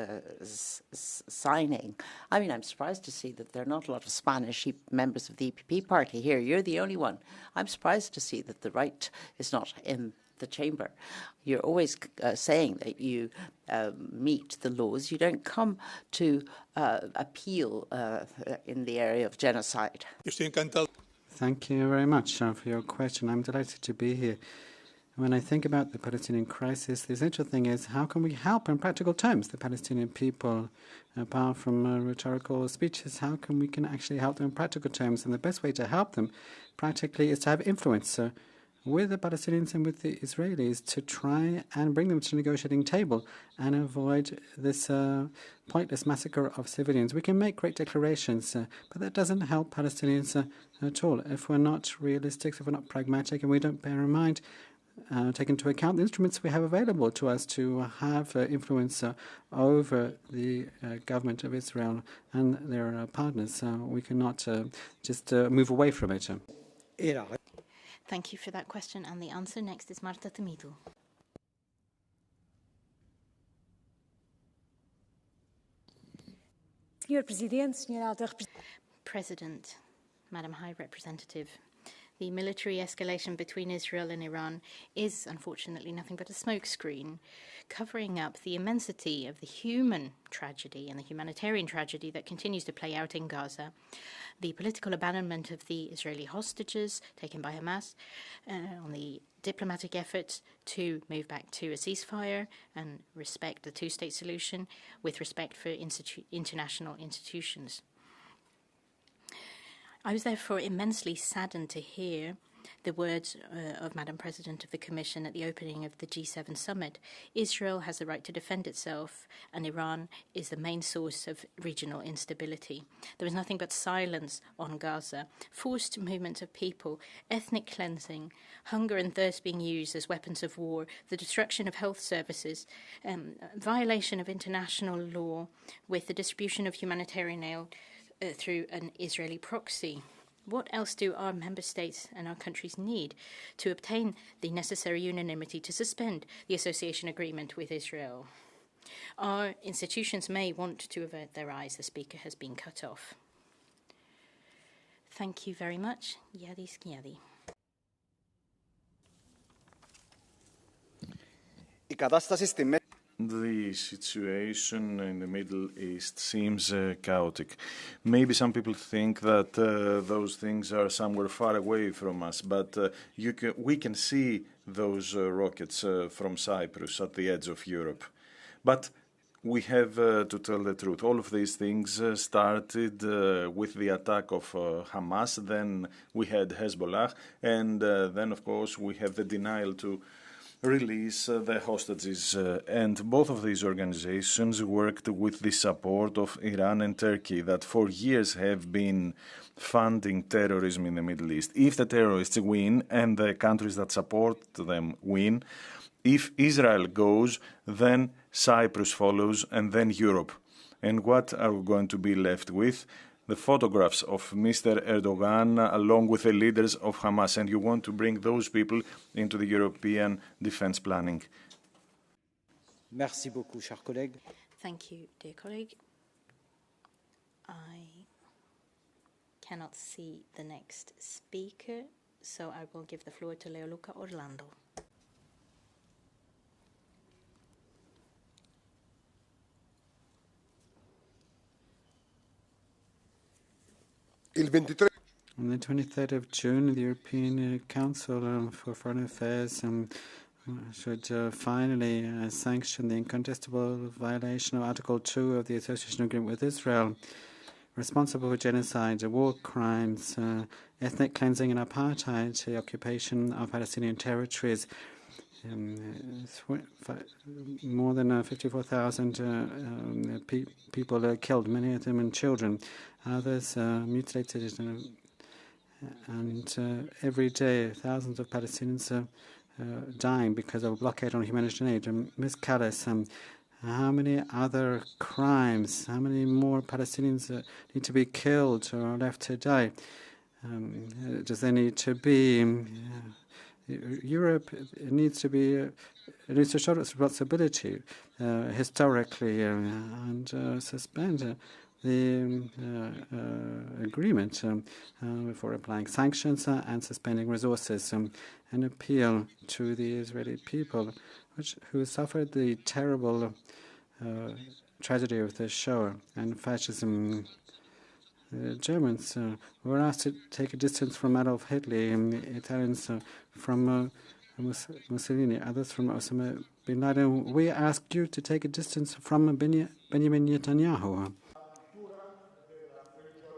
signing. I mean, I'm surprised to see that there are not a lot of Spanish members of the EPP party here. You're the only one. I'm surprised to see that the right is not in the chamber. You're always saying that you meet the laws. You don't come to appeal in the area of genocide. Thank you very much for your question. I'm delighted to be here When I think about the Palestinian crisis, the essential thing is how can we help in practical terms the Palestinian people, apart from rhetorical speeches, how can we actually help them in practical terms? And the best way to help them practically is to have influence with the Palestinians and with the Israelis to try and bring them to the negotiating table and avoid this pointless massacre of civilians. We can make great declarations, but that doesn't help Palestinians at all. If we're not realistic, if we're not pragmatic, and we don't bear in mind, take into account the instruments we have available to us to have influence over the government of Israel and their partners. We cannot just move away from it. Thank you for that question. And the answer next is Marta Temido. President, Madam High Representative, the military escalation between Israel and Iran is, unfortunately, nothing but a smokescreen, covering up the immensity of the human tragedy and the humanitarian tragedy that continues to play out in Gaza, the political abandonment of the Israeli hostages taken by Hamas, on the diplomatic efforts to move back to a ceasefire and respect the two-state solution with respect for international institutions. I was therefore immensely saddened to hear the words of Madam President of the Commission at the opening of the G7 summit. Israel has the right to defend itself, and Iran is the main source of regional instability. There is nothing but silence on Gaza, forced movements of people, ethnic cleansing, hunger and thirst being used as weapons of war, the destruction of health services, violation of international law with the distribution of humanitarian aid through an Israeli proxy. What else do our member states and our countries need to obtain the necessary unanimity to suspend the association agreement with Israel? Our institutions may want to avert their eyes. The speaker has been cut off. Thank you very much. Yadi Skiadi. The situation in the Middle East seems chaotic. Maybe some people think that those things are somewhere far away from us, but we can see those rockets from Cyprus at the edge of Europe. But we have to tell the truth. All of these things started with the attack of Hamas, then we had Hezbollah, and then, of course, we have the denial to release the hostages. And both of these organizations worked with the support of Iran and Turkey that for years have been funding terrorism in the Middle East. If the terrorists win and the countries that support them win, if Israel goes, then Cyprus follows and then Europe. And what are we going to be left with? The photographs of Mr. Erdogan along with the leaders of Hamas, and you want to bring those people into the European defense planning. Merci beaucoup, cher collègue. Thank you, dear colleague. I cannot see the next speaker, so I will give the floor to Leoluca Orlando. On the 23rd of June, the European Council for Foreign Affairs should finally sanction the incontestable violation of Article 2 of the Association Agreement with Israel, responsible for genocide, war crimes, ethnic cleansing and apartheid, the occupation of Palestinian territories. More than 54,000 people killed, many of them children, others mutilated, and every day thousands of Palestinians are dying because of a blockade on humanitarian aid. Ms. Kallas, how many other crimes, how many more Palestinians need to be killed or are left to die? Does there need to be... Europe needs to show its responsibility historically and suspend the agreement for applying sanctions and suspending resources, and appeal to the Israeli people who suffered the terrible tragedy of the Shoah and fascism. The Germans were asked to take a distance from Adolf Hitler, Italians from Mussolini, others from Osama bin Laden. We asked you to take a distance from Benjamin Netanyahu.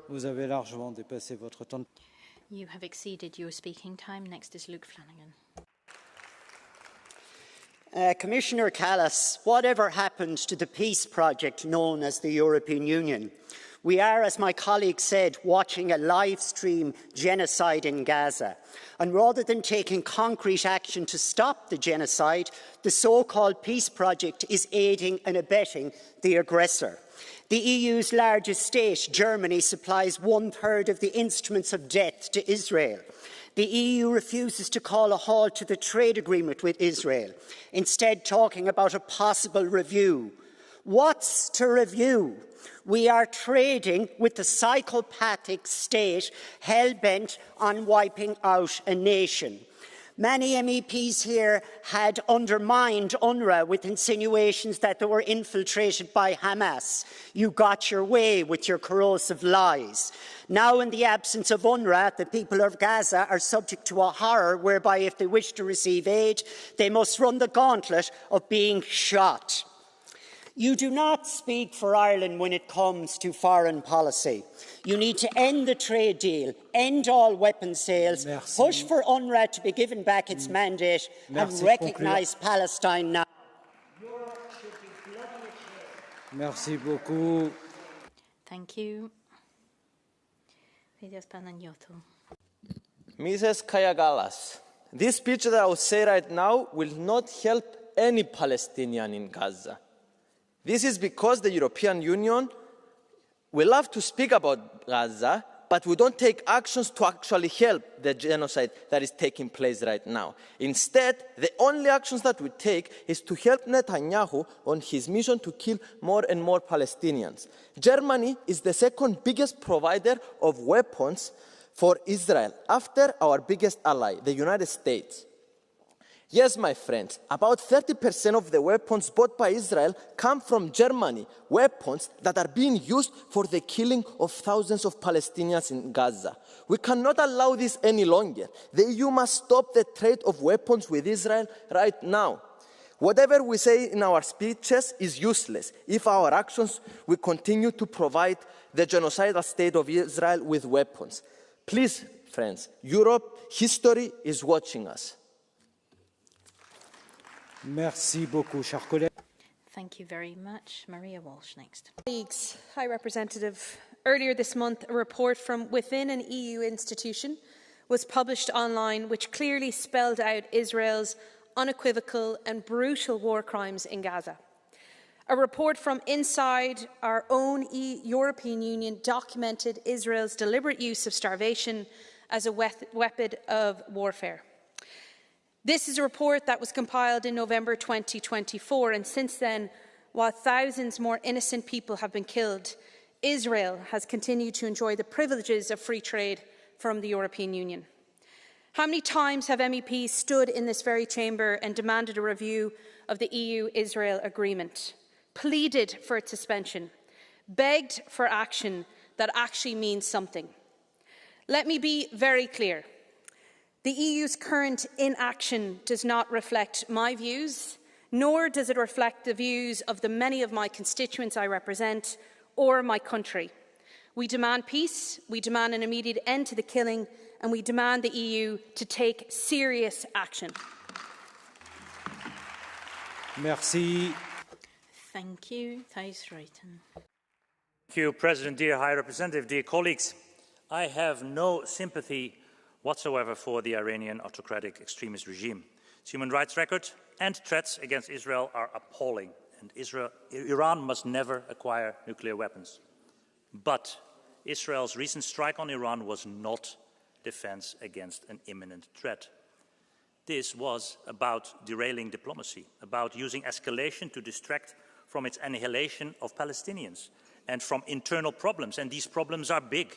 Vous avez largement dépassé votre temps. You have exceeded your speaking time. Next is Luke Flanagan. Commissioner Kallas, whatever happened to the peace project known as the European Union? We are, as my colleague said, watching a live stream genocide in Gaza. And rather than taking concrete action to stop the genocide, the so-called peace project is aiding and abetting the aggressor. The EU's largest state, Germany, supplies 1/3 of the instruments of death to Israel. The EU refuses to call a halt to the trade agreement with Israel, instead talking about a possible review. What's to review? We are trading with the psychopathic state hell-bent on wiping out a nation. Many MEPs here had undermined UNRWA with insinuations that they were infiltrated by Hamas. You got your way with your corrosive lies. Now, in the absence of UNRWA, the people of Gaza are subject to a horror whereby if they wish to receive aid, they must run the gauntlet of being shot. You do not speak for Ireland when it comes to foreign policy. You need to end the trade deal, end all weapons sales, push for UNRWA to be given back its mandate and recognise Palestine now. Merci beaucoup. Thank you. Mrs. Kaja, this speech that I will say right now will not help any Palestinian in Gaza. This is because the European Union, we love to speak about Gaza, but we don't take actions to actually help the genocide that is taking place right now. Instead, the only actions that we take is to help Netanyahu on his mission to kill more and more Palestinians. Germany is the second biggest provider of weapons for Israel, after our biggest ally, the United States. Yes, my friends, about 30% of the weapons bought by Israel come from Germany, weapons that are being used for the killing of thousands of Palestinians in Gaza. We cannot allow this any longer. The EU must stop the trade of weapons with Israel right now. Whatever we say in our speeches is useless if our actions will continue to provide the genocidal state of Israel with weapons. Please, friends, Europe, history is watching us. Merci beaucoup, chers collègues. Thank you very much. Maria Walsh next. Colleagues, High Representative, earlier this month a report from within an EU institution was published online which clearly spelled out Israel's unequivocal and brutal war crimes in Gaza. A report from inside our own European Union documented Israel's deliberate use of starvation as a weapon of warfare. This is a report that was compiled in November 2024, and since then, while thousands more innocent people have been killed, Israel has continued to enjoy the privileges of free trade from the European Union. How many times have MEPs stood in this very chamber and demanded a review of the EU-Israel agreement, pleaded for its suspension, begged for action that actually means something? Let me be very clear. The EU's current inaction does not reflect my views, nor does it reflect the views of the many of my constituents I represent or my country. We demand peace, we demand an immediate end to the killing, and we demand the EU to take serious action. Merci. Thank you. Thijs Ruijten. Thank you, President, dear High Representative, dear colleagues. I have no sympathy whatsoever for the Iranian autocratic extremist regime. Its human rights record and threats against Israel are appalling, and Iran must never acquire nuclear weapons. But Israel's recent strike on Iran was not defense against an imminent threat. This was about derailing diplomacy, about using escalation to distract from its annihilation of Palestinians and from internal problems. And these problems are big,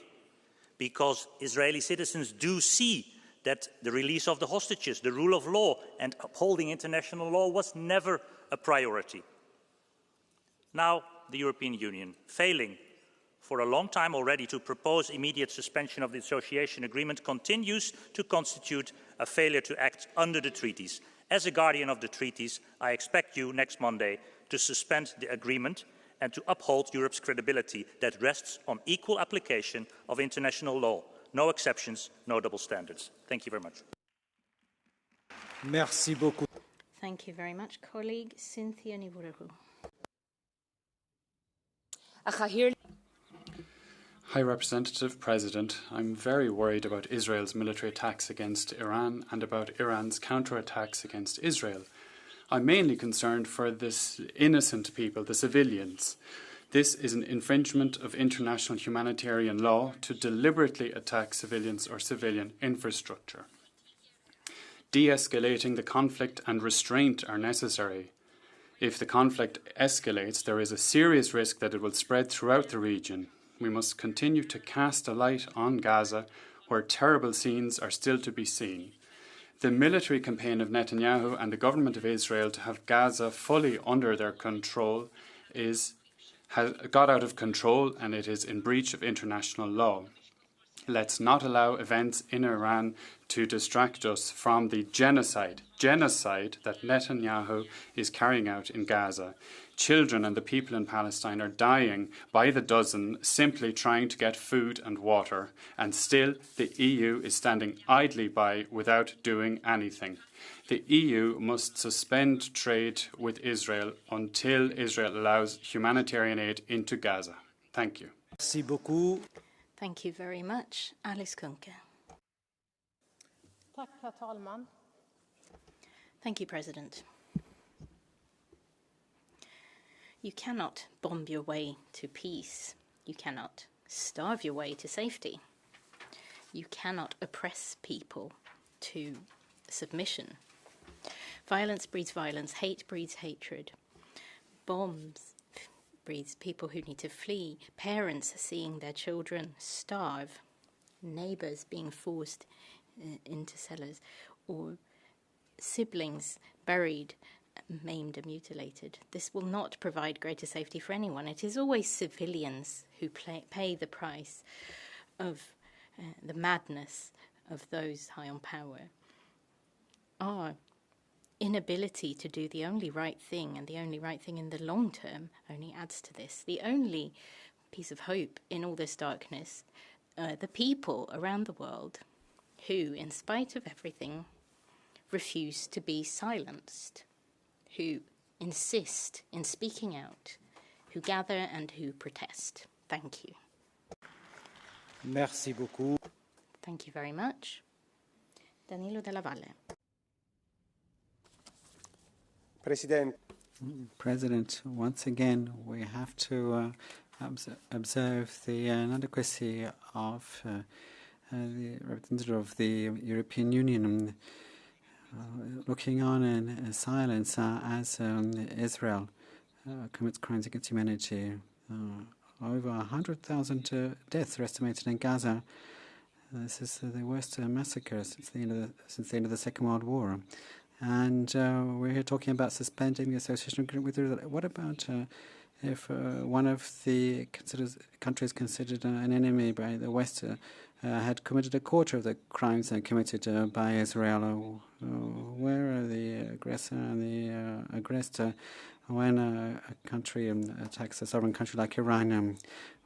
because Israeli citizens do see that the release of the hostages, the rule of law, and upholding international law was never a priority. Now, the European Union, failing for a long time already to propose immediate suspension of the association agreement continues to constitute a failure to act under the treaties. As a guardian of the treaties, I expect you next Monday to suspend the agreement and to uphold Europe's credibility that rests on equal application of international law. No exceptions, no double standards. Thank you very much. Merci beaucoup. Thank you very much, colleague. Cynthia Nivurehu. High Representative President, I'm very worried about Israel's military attacks against Iran and about Iran's counterattacks against Israel. I'm mainly concerned for this innocent people, the civilians. This is an infringement of international humanitarian law to deliberately attack civilians or civilian infrastructure. De-escalating the conflict and restraint are necessary. If the conflict escalates, there is a serious risk that it will spread throughout the region. We must continue to cast a light on Gaza, where terrible scenes are still to be seen. The military campaign of Netanyahu and the government of Israel to have Gaza fully under their control has got out of control, and it is in breach of international law. Let's not allow events in Iran to distract us from the genocide that Netanyahu is carrying out in Gaza. Children and the people in Palestine are dying by the dozen simply trying to get food and water, and still the EU is standing idly by without doing anything. The EU must suspend trade with Israel until Israel allows humanitarian aid into Gaza. Thank you. Merci beaucoup. Thank you very much. Alice Kunke. Tack, herr talman. Thank you, President. You cannot bomb your way to peace. You cannot starve your way to safety. You cannot oppress people to submission. Violence breeds violence. Hate breeds hatred. Bombs breeds people who need to flee. Parents seeing their children starve. Neighbours being forced into cellars. Or siblings buried, maimed and mutilated. This will not provide greater safety for anyone. It is always civilians who pay the price of the madness of those high on power. Our inability to do the only right thing, and the only right thing in the long term, only adds to this. The only piece of hope in all this darkness, the people around the world who, in spite of everything, refuse to be silenced, who insist in speaking out, who gather and who protest. Thank you. Merci beaucoup. Thank you very much. Danilo Della Valle. President, once again, we have to observe the inadequacy of the representative of the European Union looking on in silence as Israel commits crimes against humanity. Over 100,000 deaths are estimated in Gaza. This is the worst massacre since the end of the Second World War. And we're here talking about suspending the association agreement with Israel. What about if one of the countries considered an enemy by the West had committed a quarter of the crimes committed by Israel? Where are the aggressor and the aggressor when a country attacks a sovereign country like Iran?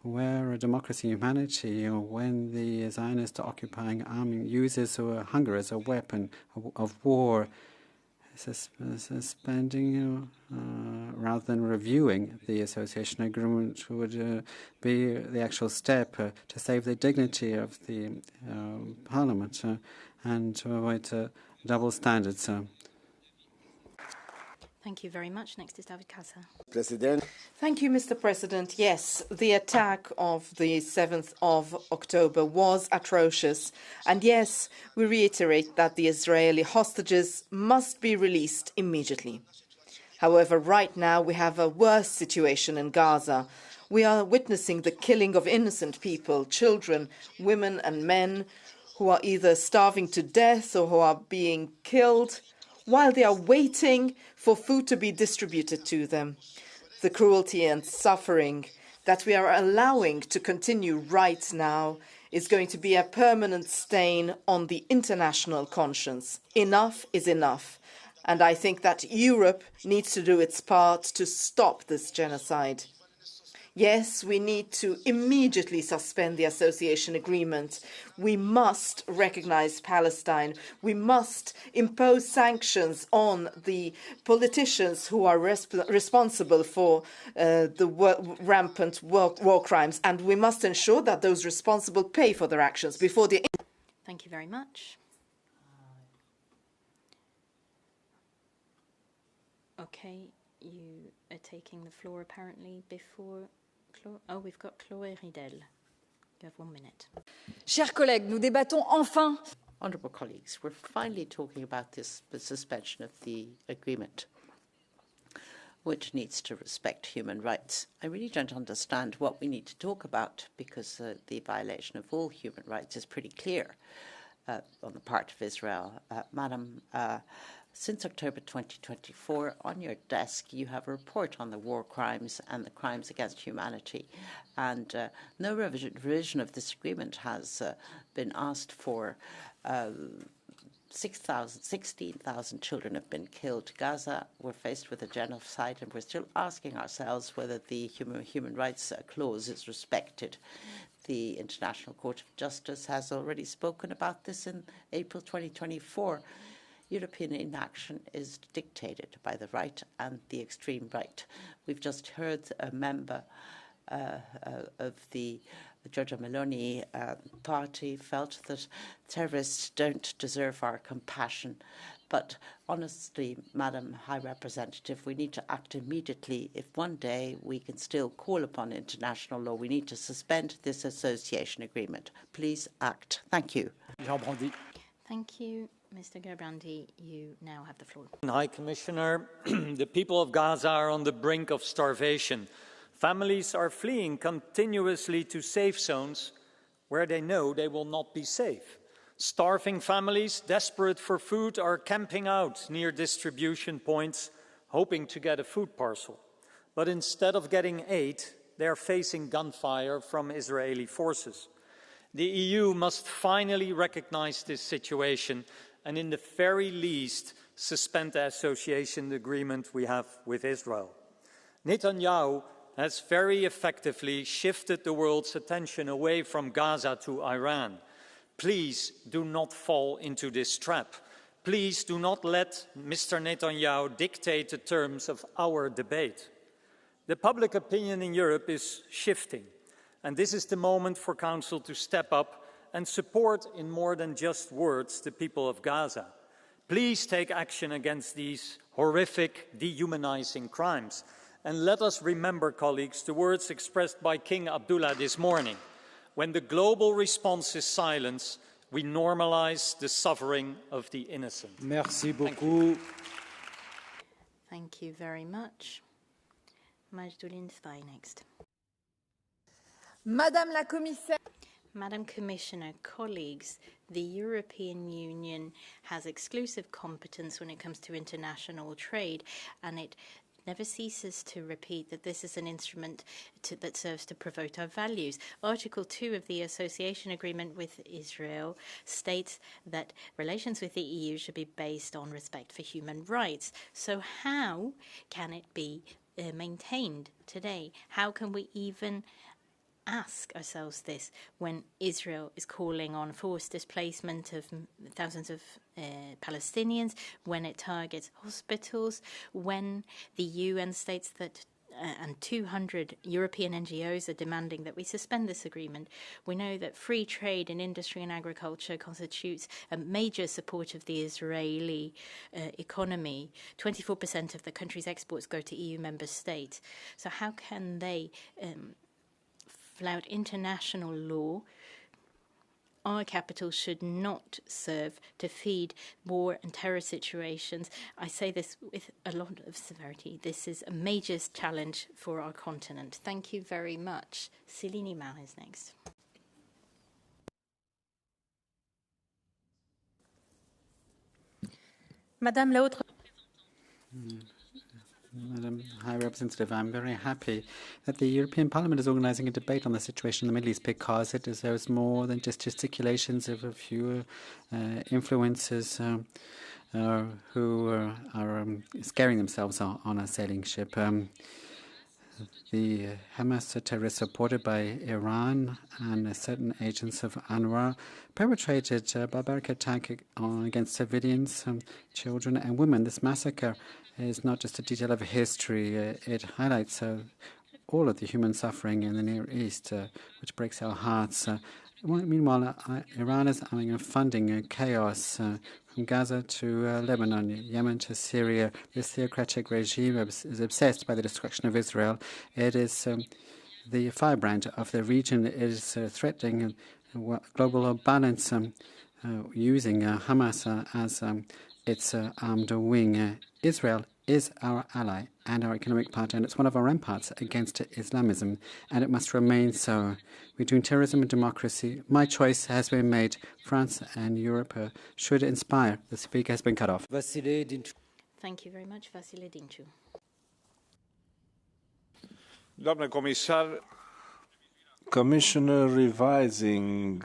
Where are democracy and humanity when the Zionist occupying army uses hunger as a weapon of war? Suspending rather than reviewing the association agreement would be the actual step to save the dignity of the Parliament and to avoid double standards. Thank you very much. Next is David Kaja. President. Thank you, Mr. President. Yes, the attack of the 7th of October was atrocious. And yes, we reiterate that the Israeli hostages must be released immediately. However, right now we have a worse situation in Gaza. We are witnessing the killing of innocent people, children, women and men, who are either starving to death or who are being killed while they are waiting for food to be distributed to them. The cruelty and suffering that we are allowing to continue right now is going to be a permanent stain on the international conscience. Enough is enough. And I think that Europe needs to do its part to stop this genocide. Yes, we need to immediately suspend the association agreement. We must recognize Palestine. We must impose sanctions on the politicians who are responsible for the rampant war crimes. And we must ensure that those responsible pay for their actions before the... Thank you very much. Okay, you are taking the floor apparently before... Oh, we've got Chloé Ridel. You have 1 minute. Chers collègues, nous débattons enfin. Honourable colleagues, we're finally talking about the suspension of the agreement, which needs to respect human rights. I really don't understand what we need to talk about, because the violation of all human rights is pretty clear on the part of Israel. Madam, since October 2024, on your desk, you have a report on the war crimes and the crimes against humanity. And no revision of this agreement has been asked for. 16,000 children have been killed. Gaza, we're faced with a genocide, and we're still asking ourselves whether the human rights clause is respected. The International Court of Justice has already spoken about this in April 2024. European inaction is dictated by the right and the extreme right. We've just heard a member of the Giorgia Meloni party felt that terrorists don't deserve our compassion. But honestly, Madam High Representative, we need to act immediately. If one day we can still call upon international law, we need to suspend this association agreement. Please act. Thank you. Thank you. Mr. Gerbrandy, you now have the floor. High Commissioner, the people of Gaza are on the brink of starvation. Families are fleeing continuously to safe zones where they know they will not be safe. Starving families, desperate for food, are camping out near distribution points, hoping to get a food parcel. But instead of getting aid, they are facing gunfire from Israeli forces. The EU must finally recognize this situation and, in the very least, suspend the association agreement we have with Israel. Netanyahu has very effectively shifted the world's attention away from Gaza to Iran. Please do not fall into this trap. Please do not let Mr. Netanyahu dictate the terms of our debate. The public opinion in Europe is shifting, and this is the moment for Council to step up and support, in more than just words, the people of Gaza. Please take action against these horrific, dehumanizing crimes. And let us remember, colleagues, the words expressed by King Abdullah this morning. When the global response is silence, we normalize the suffering of the innocent. Merci beaucoup. Thank you very much. Majdoulin Svay next. Madame la Commissaire. Madam Commissioner, colleagues, the European Union has exclusive competence when it comes to international trade, and it never ceases to repeat that this is an instrument that serves to promote our values. Article 2 of the Association Agreement with Israel states that relations with the EU should be based on respect for human rights. So how can it be maintained today? How can we even ask ourselves this when Israel is calling on forced displacement of thousands of Palestinians, when it targets hospitals, when the UN states that and 200 European NGOs are demanding that we suspend this agreement? We know that free trade in industry and agriculture constitutes a major support of the Israeli economy. 24% of the country's exports go to EU member states. So how can they flout international law? Our capital should not serve to feed war and terror situations. I say this with a lot of severity. This is a major challenge for our continent. Thank you very much. Céline Mar is next. Madame la Haute Madam High Representative, I'm very happy that the European Parliament is organising a debate on the situation in the Middle East because it deserves more than just gesticulations of a few influencers who are scaring themselves on a sailing ship. The Hamas terrorists supported by Iran and certain agents of UNRWA perpetrated a barbaric attack against civilians, children and women. This massacre is not just a detail of history. It highlights all of the human suffering in the Near East, which breaks our hearts. Meanwhile, Iran is funding chaos from Gaza to Lebanon, Yemen to Syria. This theocratic regime is obsessed by the destruction of Israel. It is the firebrand of the region. It is threatening global balance using Hamas as its armed wing. Israel is our ally and our economic partner, and it's one of our ramparts against Islamism, and it must remain so. Between terrorism and democracy, my choice has been made. France and Europe should inspire. The speaker has been cut off. Thank you very much, Vasile Dincu. Doamnă comisar, Commissioner, revising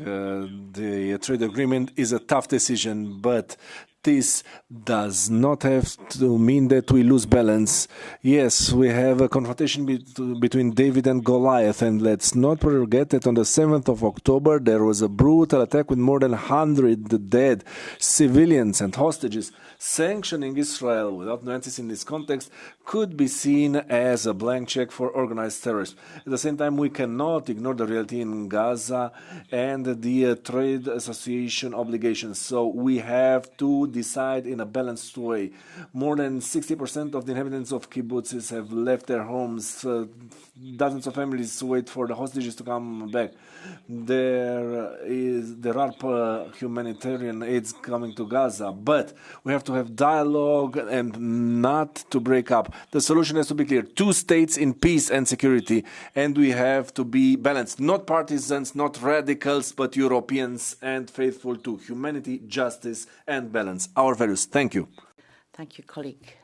the trade agreement is a tough decision, but this does not have to mean that we lose balance. Yes, we have a confrontation between David and Goliath, and let's not forget that on the 7th of October there was a brutal attack with more than 100 dead civilians and hostages. Sanctioning Israel without nuances in this context could be seen as a blank check for organized terrorism. At the same time, we cannot ignore the reality in Gaza and the trade association obligations. So we have to decide in a balanced way. More than 60% of the inhabitants of kibbutzes have left their homes. Dozens of families wait for the hostages to come back. There are humanitarian aids coming to Gaza, but we have to have dialogue and not to break up. The solution has to be clear. 2 states in peace and security, and we have to be balanced. Not partisans, not radicals, but Europeans and faithful to humanity, justice, and balance. Our values. Thank you. Thank you, colleague.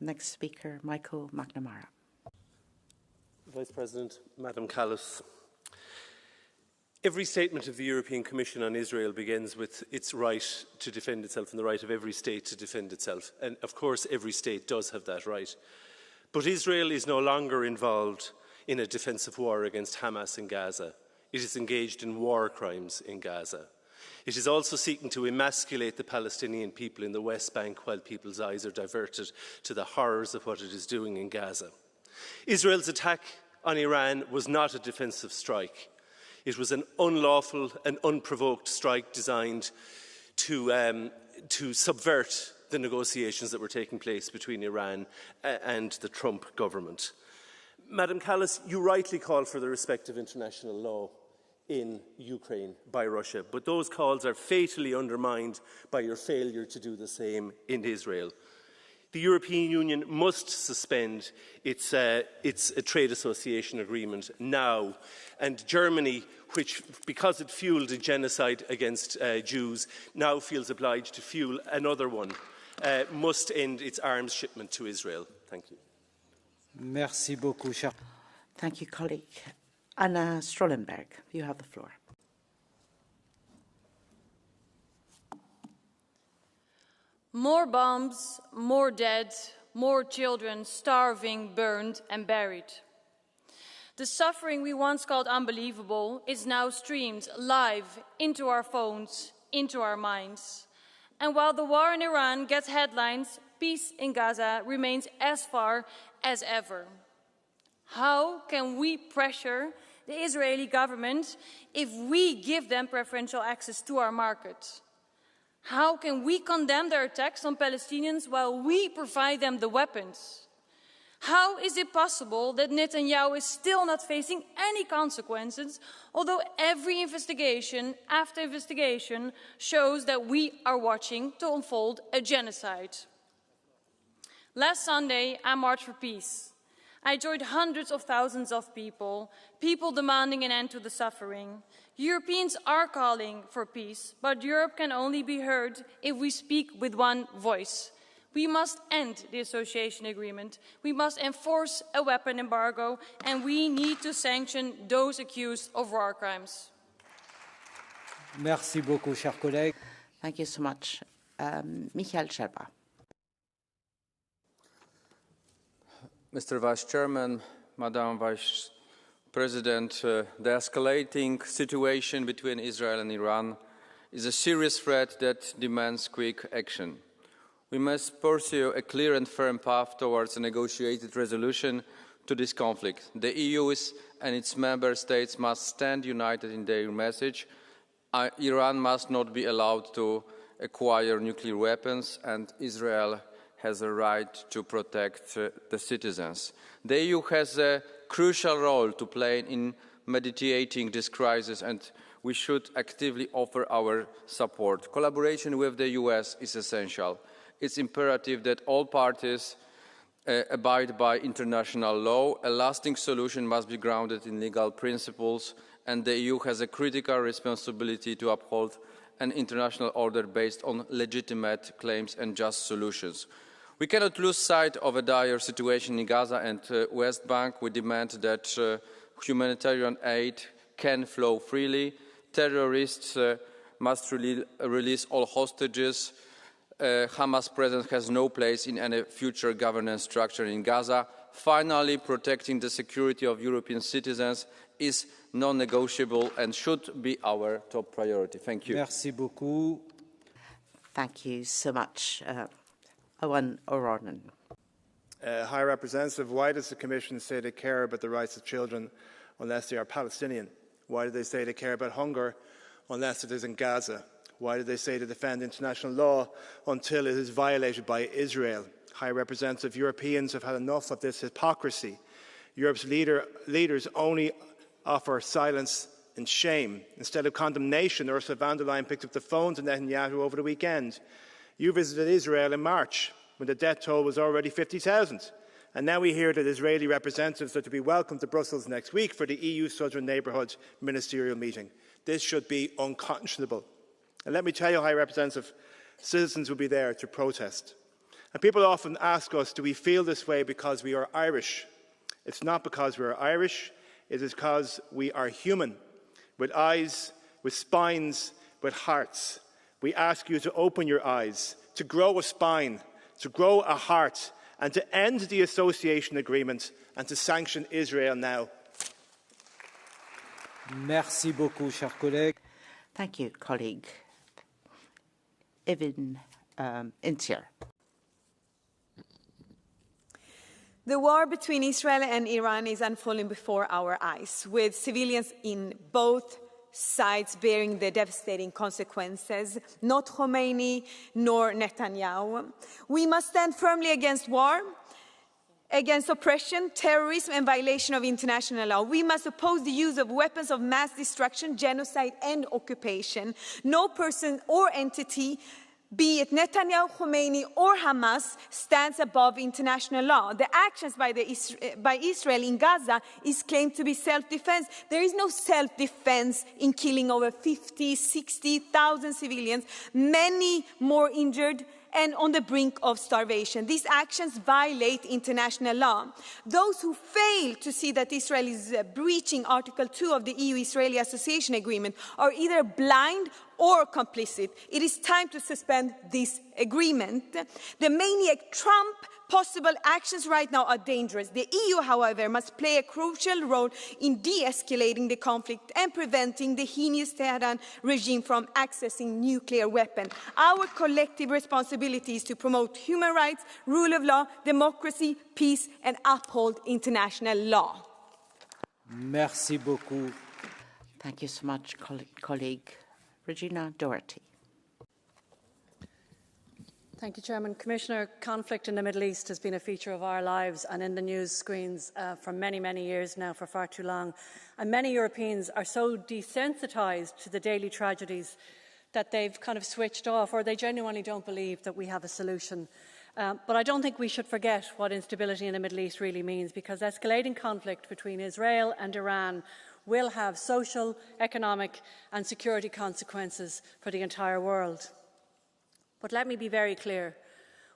Next speaker, Michael McNamara. Vice President, Madam Kallas. Every statement of the European Commission on Israel begins with its right to defend itself and the right of every state to defend itself. And of course, every state does have that right. But Israel is no longer involved in a defensive war against Hamas in Gaza. It is engaged in war crimes in Gaza. It is also seeking to emasculate the Palestinian people in the West Bank while people's eyes are diverted to the horrors of what it is doing in Gaza. Israel's attack on Iran was not a defensive strike. It was an unlawful and unprovoked strike designed to subvert the negotiations that were taking place between Iran and the Trump government. Madam Kallas, you rightly call for the respect of international law in Ukraine by Russia, but those calls are fatally undermined by your failure to do the same in Israel. The European Union must suspend its trade association agreement now, and Germany, which, because it fuelled a genocide against Jews, now feels obliged to fuel another one, must end its arms shipment to Israel. Thank you. Merci beaucoup, cher. Thank you, colleague. Anna Strollenberg, you have the floor. More bombs, more dead, more children starving, burned and buried. The suffering we once called unbelievable is now streamed live into our phones, into our minds. And while the war in Iran gets headlines, peace in Gaza remains as far as ever. How can we pressure the Israeli government if we give them preferential access to our market? How can we condemn their attacks on Palestinians while we provide them the weapons? How is it possible that Netanyahu is still not facing any consequences, although every investigation after investigation shows that we are watching to unfold a genocide? Last Sunday, I marched for peace. I joined hundreds of thousands of people demanding an end to the suffering. Europeans are calling for peace, but Europe can only be heard if we speak with one voice. We must end the association agreement. We must enforce a weapon embargo, and we need to sanction those accused of war crimes. Merci beaucoup, chers collègues. Thank you so much. Michael Scherba. Mr. Vice Chairman, Madam Vice President, the escalating situation between Israel and Iran is a serious threat that demands quick action. We must pursue a clear and firm path towards a negotiated resolution to this conflict. The EU and its member states must stand united in their message. Iran must not be allowed to acquire nuclear weapons, and Israel has a right to protect the citizens. The EU has a crucial role to play in mediating this crisis, and we should actively offer our support. Collaboration with the US is essential. It's imperative that all parties abide by international law. A lasting solution must be grounded in legal principles, and the EU has a critical responsibility to uphold an international order based on legitimate claims and just solutions. We cannot lose sight of a dire situation in Gaza and West Bank. We demand that humanitarian aid can flow freely. Terrorists must release all hostages. Hamas presence has no place in any future governance structure in Gaza. Finally, protecting the security of European citizens is non-negotiable and should be our top priority. Thank you. Merci beaucoup. Thank you so much. Owen O'Rourke. High Representative, why does the Commission say they care about the rights of children unless they are Palestinian? Why do they say they care about hunger unless it is in Gaza? Why do they say they defend international law until it is violated by Israel? High Representative, Europeans have had enough of this hypocrisy. Europe's leaders only offer silence and shame. Instead of condemnation, Ursula von der Leyen picked up the phone to Netanyahu over the weekend. You visited Israel in March, when the death toll was already 50,000. And now we hear that Israeli representatives are to be welcomed to Brussels next week for the EU Southern Neighbourhood Ministerial Meeting. This should be unconscionable. And let me tell you, High Representative, citizens will be there to protest. And people often ask us, do we feel this way because we are Irish? It's not because we are Irish, it is because we are human, with eyes, with spines, with hearts. We ask you to open your eyes, to grow a spine, to grow a heart, and to end the association agreement and to sanction Israel now. Merci beaucoup, chers collègues. Thank you, colleague. Evan Intier. The war between Israel and Iran is unfolding before our eyes, with civilians in both sides bearing the devastating consequences, not Khomeini nor Netanyahu. We must stand firmly against war, against oppression, terrorism and violation of international law. We must oppose the use of weapons of mass destruction, genocide and occupation. No person or entity, be it Netanyahu, Khomeini or Hamas, stands above international law. The actions by Israel in Gaza is claimed to be self-defense. There is no self-defense in killing over 50, 60,000 civilians, many more injured and on the brink of starvation. These actions violate international law. Those who fail to see that Israel is breaching Article 2 of the EU-Israeli Association Agreement are either blind or complicit. It is time to suspend this agreement. The maniac Trump possible actions right now are dangerous. The EU, however, must play a crucial role in de-escalating the conflict and preventing the heinous Tehran regime from accessing nuclear weapons. Our collective responsibility is to promote human rights, rule of law, democracy, peace, and uphold international law. Merci beaucoup. Thank you so much, colleague. Regina Doherty. Thank you, Chairman. Commissioner, conflict in the Middle East has been a feature of our lives and in the news screens for many, many years now, for far too long. And many Europeans are so desensitised to the daily tragedies that they've kind of switched off, or they genuinely don't believe that we have a solution. But I don't think we should forget what instability in the Middle East really means, because escalating conflict between Israel and Iran will have social, economic and security consequences for the entire world. But let me be very clear.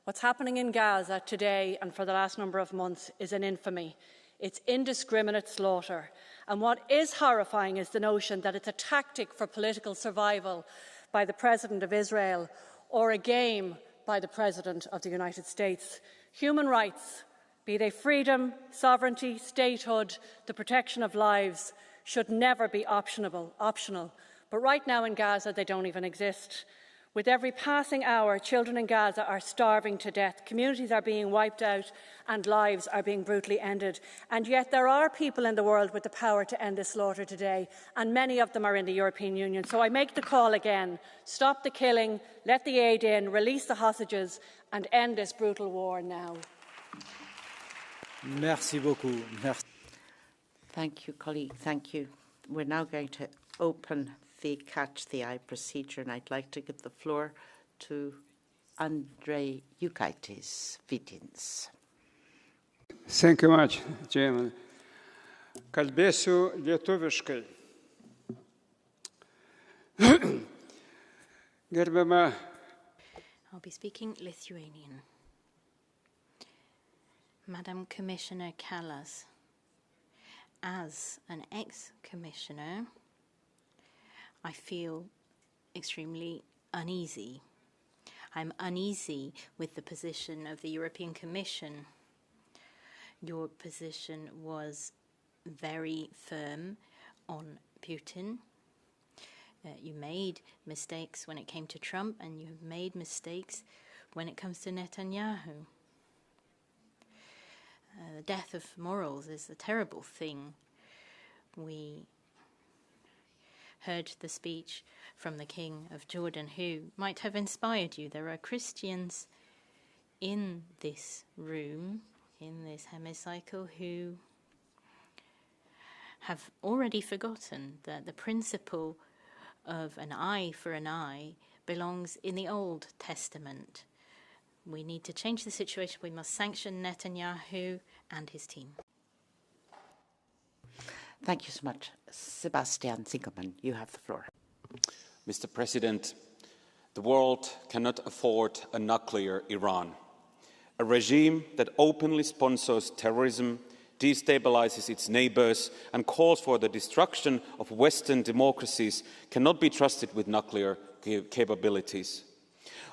What's happening in Gaza today and for the last number of months is an infamy. It's indiscriminate slaughter. And what is horrifying is the notion that it's a tactic for political survival by the President of Israel or a game by the President of the United States. Human rights, be they freedom, sovereignty, statehood, the protection of lives, should never be optional. But right now in Gaza, they don't even exist. With every passing hour, children in Gaza are starving to death, communities are being wiped out and lives are being brutally ended. And yet there are people in the world with the power to end this slaughter today, and many of them are in the European Union. So I make the call again, stop the killing, let the aid in, release the hostages and end this brutal war now. Merci beaucoup. Merci. Thank you, colleague. Thank you. We're now going to open the Catch the Eye procedure, and I'd like to give the floor to Andrei Yukaitis Vitins. Thank you much, Chairman. Kalbėsiu lietuviškai. Gerbiama. I'll be speaking Lithuanian. Madam Commissioner Kallas, as an ex-commissioner, I feel extremely uneasy. I'm uneasy with the position of the European Commission. Your position was very firm on Putin. You made mistakes when it came to Trump, and you have made mistakes when it comes to Netanyahu. The death of morals is a terrible thing. We heard the speech from the King of Jordan, who might have inspired you. There are Christians in this room, in this hemicycle, who have already forgotten that the principle of an eye for an eye belongs in the Old Testament. We need to change the situation. We must sanction Netanyahu and his team. Thank you so much. Sebastian Zinkelmann, you have the floor. Mr. President, the world cannot afford a nuclear Iran. A regime that openly sponsors terrorism, destabilizes its neighbors, and calls for the destruction of Western democracies cannot be trusted with nuclear capabilities.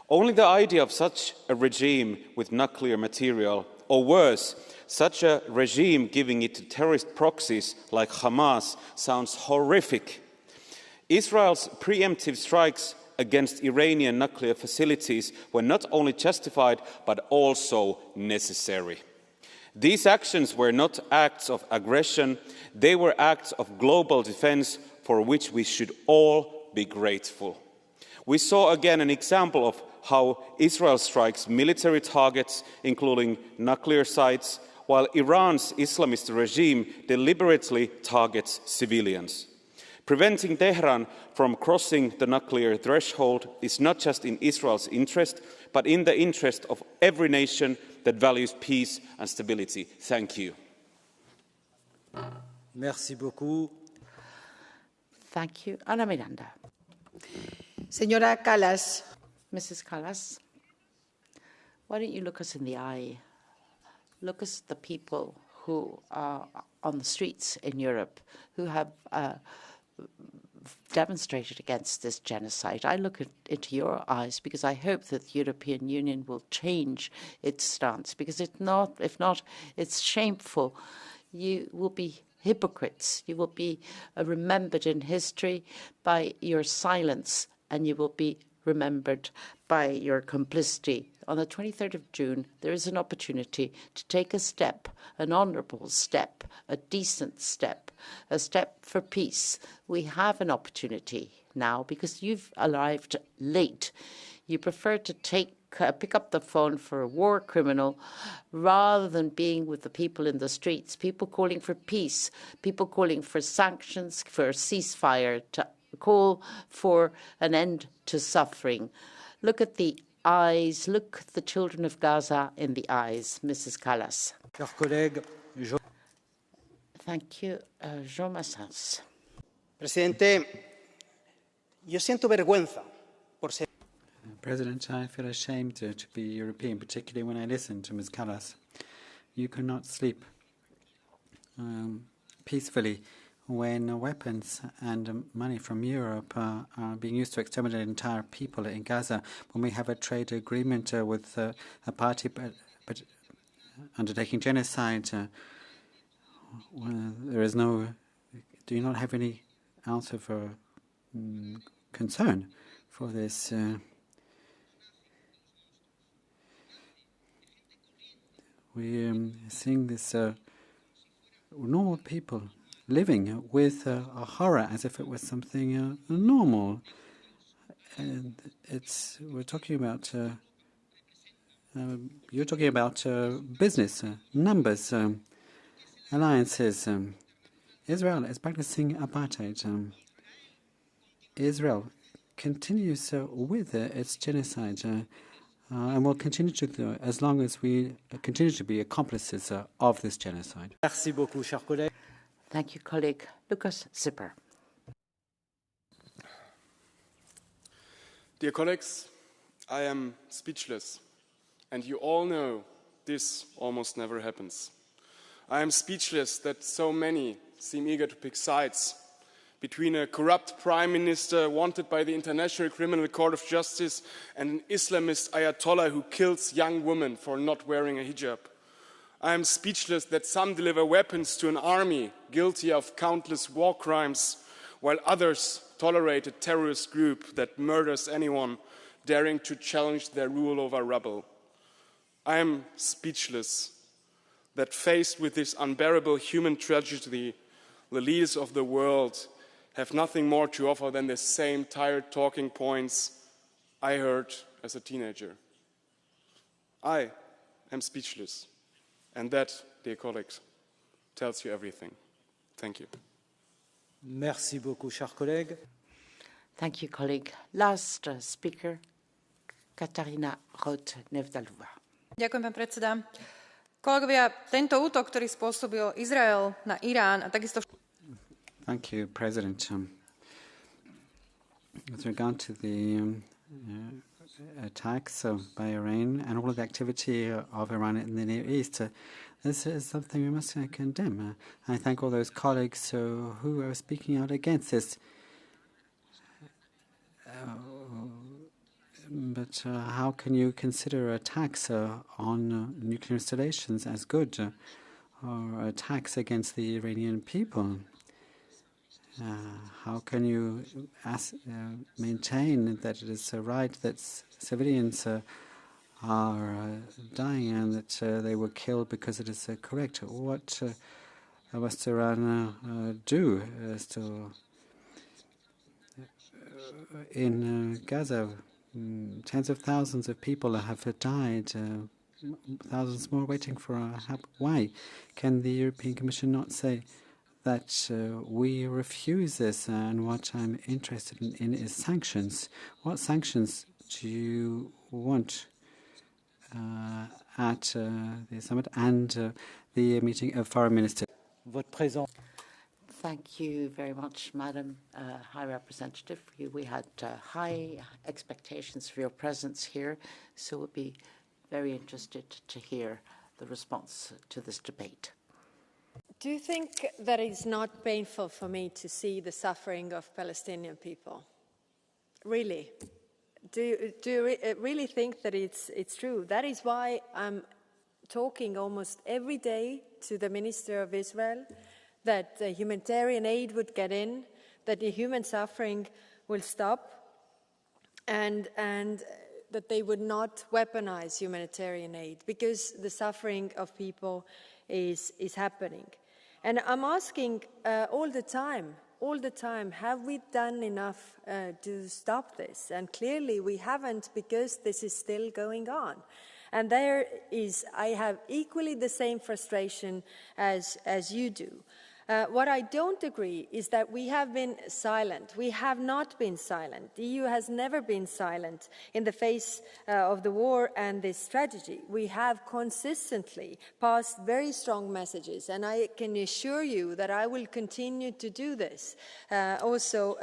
Only the idea of such a regime with nuclear material, or worse, such a regime giving it to terrorist proxies like Hamas, sounds horrific. Israel's preemptive strikes against Iranian nuclear facilities were not only justified but also necessary. These actions were not acts of aggression, they were acts of global defense for which we should all be grateful. We saw again an example of how Israel strikes military targets, including nuclear sites, while Iran's Islamist regime deliberately targets civilians. Preventing Tehran from crossing the nuclear threshold is not just in Israel's interest, but in the interest of every nation that values peace and stability. Thank you. Merci beaucoup. Thank you. Ana Miranda. Señora Kallas. Mrs. Kallas, why don't you look us in the eye? Look us at the people who are on the streets in Europe, who have demonstrated against this genocide. I look into your eyes because I hope that the European Union will change its stance, because if not, it's shameful. You will be hypocrites. You will be remembered in history by your silence, and you will be remembered by your complicity. On the 23rd of June, there is an opportunity to take a step, an honourable step, a decent step, a step for peace. We have an opportunity now because you've arrived late. You prefer to pick up the phone for a war criminal rather than being with the people in the streets, people calling for peace, people calling for sanctions, for a ceasefire, to call for an end to suffering. Look at the eyes, look the children of Gaza in the eyes, Mrs. Kallas. Thank you. Jean Massens. Presidente, yo siento vergüenza por ser... President, I feel ashamed to be European, particularly when I listen to Ms. Kallas. You cannot sleep peacefully when weapons and money from Europe are being used to exterminate entire people in Gaza, when we have a trade agreement with a party but undertaking genocide. There is no... Do you not have any answer for concern for this? We're seeing this normal people living with a horror as if it was something normal. And we're talking about, you're talking about business, numbers, alliances. Israel is practicing apartheid. Israel continues with its genocide and will continue to do it as long as we continue to be accomplices of this genocide. Merci beaucoup, chers collègues. Thank you, colleague. Lucas Zipper. Dear colleagues, I am speechless, and you all know this almost never happens. I am speechless that so many seem eager to pick sides between a corrupt prime minister wanted by the International Criminal Court of Justice and an Islamist Ayatollah who kills young women for not wearing a hijab. I am speechless that some deliver weapons to an army guilty of countless war crimes, while others tolerate a terrorist group that murders anyone daring to challenge their rule over rebel. I am speechless that faced with this unbearable human tragedy, the leaders of the world have nothing more to offer than the same tired talking points I heard as a teenager. I am speechless. And that, dear colleagues, tells you everything. Thank you. Merci beaucoup, chers collègues. Thank you, colleague. Last speaker, Katarína Roth-Nevdalová. Ďakujem, pán predseda. Kolegovia, tento útok, ktorý spôsobil Izrael na Irán a takisto... Thank you, President. With regard to the attacks by Iran and all of the activity of Iran in the Near East, this is something we must condemn. I thank all those colleagues who are speaking out against this. But how can you consider attacks on nuclear installations as good, or attacks against the Iranian people? How can you maintain that it is a right that civilians are dying and that they were killed because it is correct? What must Iran do in Gaza? Tens of thousands of people have died, thousands more waiting for help. Why can the European Commission not say that we refuse this? And what I'm interested in is sanctions. What sanctions do you want at the summit and the meeting of foreign ministers? Thank you very much, Madam High Representative. We had high expectations for your presence here, so we'll be very interested to hear the response to this debate. Do you think that it's not painful for me to see the suffering of Palestinian people? Really? Do you really think that it's true? That is why I'm talking almost every day to the Minister of Israel, that the humanitarian aid would get in, that the human suffering will stop, and that they would not weaponize humanitarian aid, because the suffering of people is happening. And I'm asking all the time, have we done enough to stop this? And clearly we haven't, because this is still going on. And I have equally the same frustration as you do. What I don't agree is that we have been silent. We have not been silent. The EU has never been silent in the face of the war and this tragedy. We have consistently passed very strong messages, and I can assure you that I will continue to do this also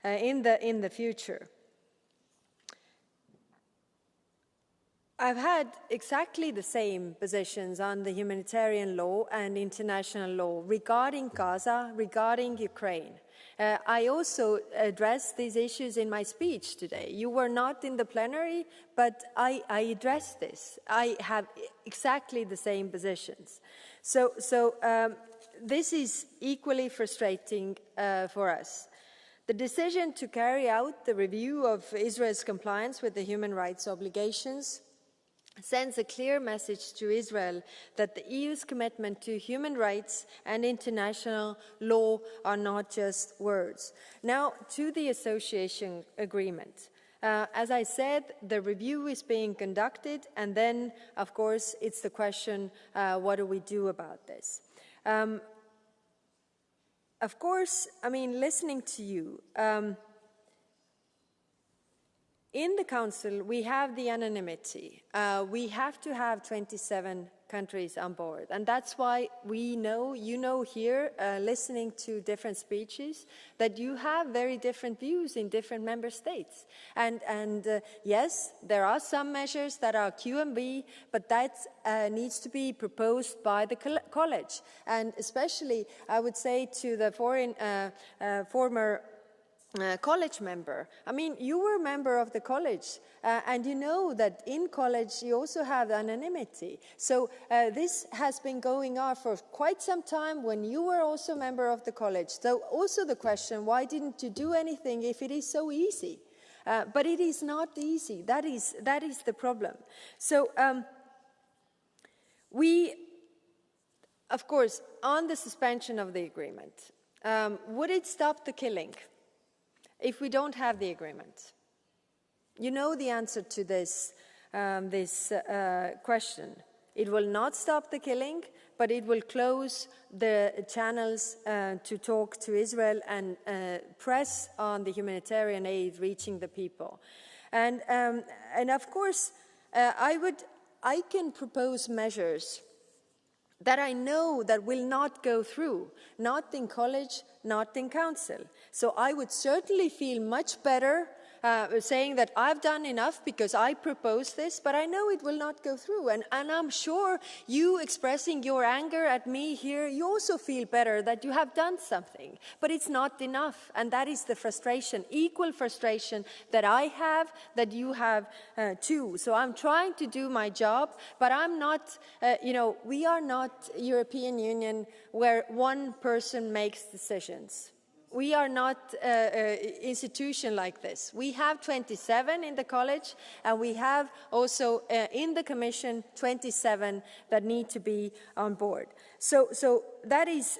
in the future. I've had exactly the same positions on the humanitarian law and international law regarding Gaza, regarding Ukraine. I also addressed these issues in my speech today. You were not in the plenary, but I addressed this. I have exactly the same positions. So this is equally frustrating for us. The decision to carry out the review of Israel's compliance with the human rights obligations sends a clear message to Israel that the EU's commitment to human rights and international law are not just words. Now, to the association agreement. As I said, the review is being conducted, and then, of course, it's the question, what do we do about this? Of course, I mean, listening to you, in the Council, we have the anonymity. We have to have 27 countries on board. And that's why we know, you know here, listening to different speeches, that you have very different views in different member states. And yes, there are some measures that are QMV, but that needs to be proposed by the college. And especially, I would say to the former college member. I mean, you were a member of the college, and you know that in college you also have anonymity. So this has been going on for quite some time when you were also a member of the college. So also the question, why didn't you do anything if it is so easy? But it is not easy. That is the problem. So we, of course, on the suspension of the agreement, would it stop the killing if we don't have the agreement? You know the answer to this question. It will not stop the killing, but it will close the channels to talk to Israel and press on the humanitarian aid reaching the people. And of course, I can propose measures that I know that will not go through, not in college, not in council. So I would certainly feel much better saying that I've done enough because I proposed this, but I know it will not go through. And I'm sure you expressing your anger at me here, you also feel better that you have done something, but it's not enough. And that is the frustration, equal frustration that I have, that you have too. So I'm trying to do my job, but I'm not, we are not European Union where one person makes decisions. We are not an institution like this. We have 27 in the college, and we have also in the Commission 27 that need to be on board. So that is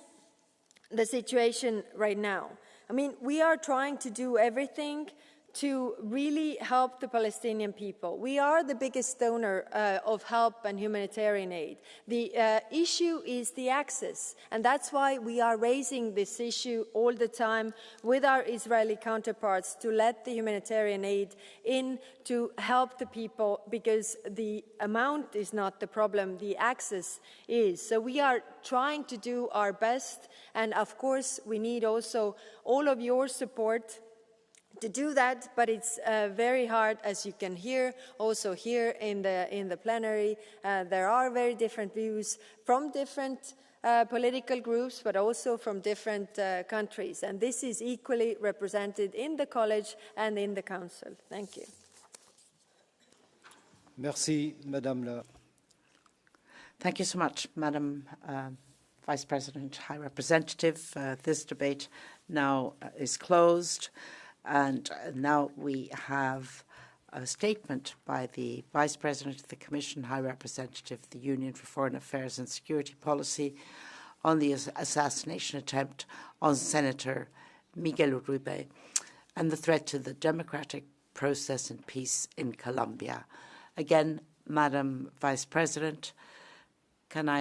the situation right now. I mean, we are trying to do everything to really help the Palestinian people. We are the biggest donor of help and humanitarian aid. The issue is the access, and that's why we are raising this issue all the time with our Israeli counterparts to let the humanitarian aid in to help the people, because the amount is not the problem, the access is. So we are trying to do our best, and of course we need also all of your support to do that, but it's very hard, as you can hear also here in the plenary. There are very different views from different political groups, but also from different countries, and this is equally represented in the college and in the council. Thank you. Merci, Madame Thank you so much, Madam Vice President, High Representative. This debate now is closed. And now we have a statement by the Vice President of the Commission, High Representative of the Union for Foreign Affairs and Security Policy, on the assassination attempt on Senator Miguel Uribe and the threat to the democratic process and peace in Colombia. Again, Madam Vice President, can I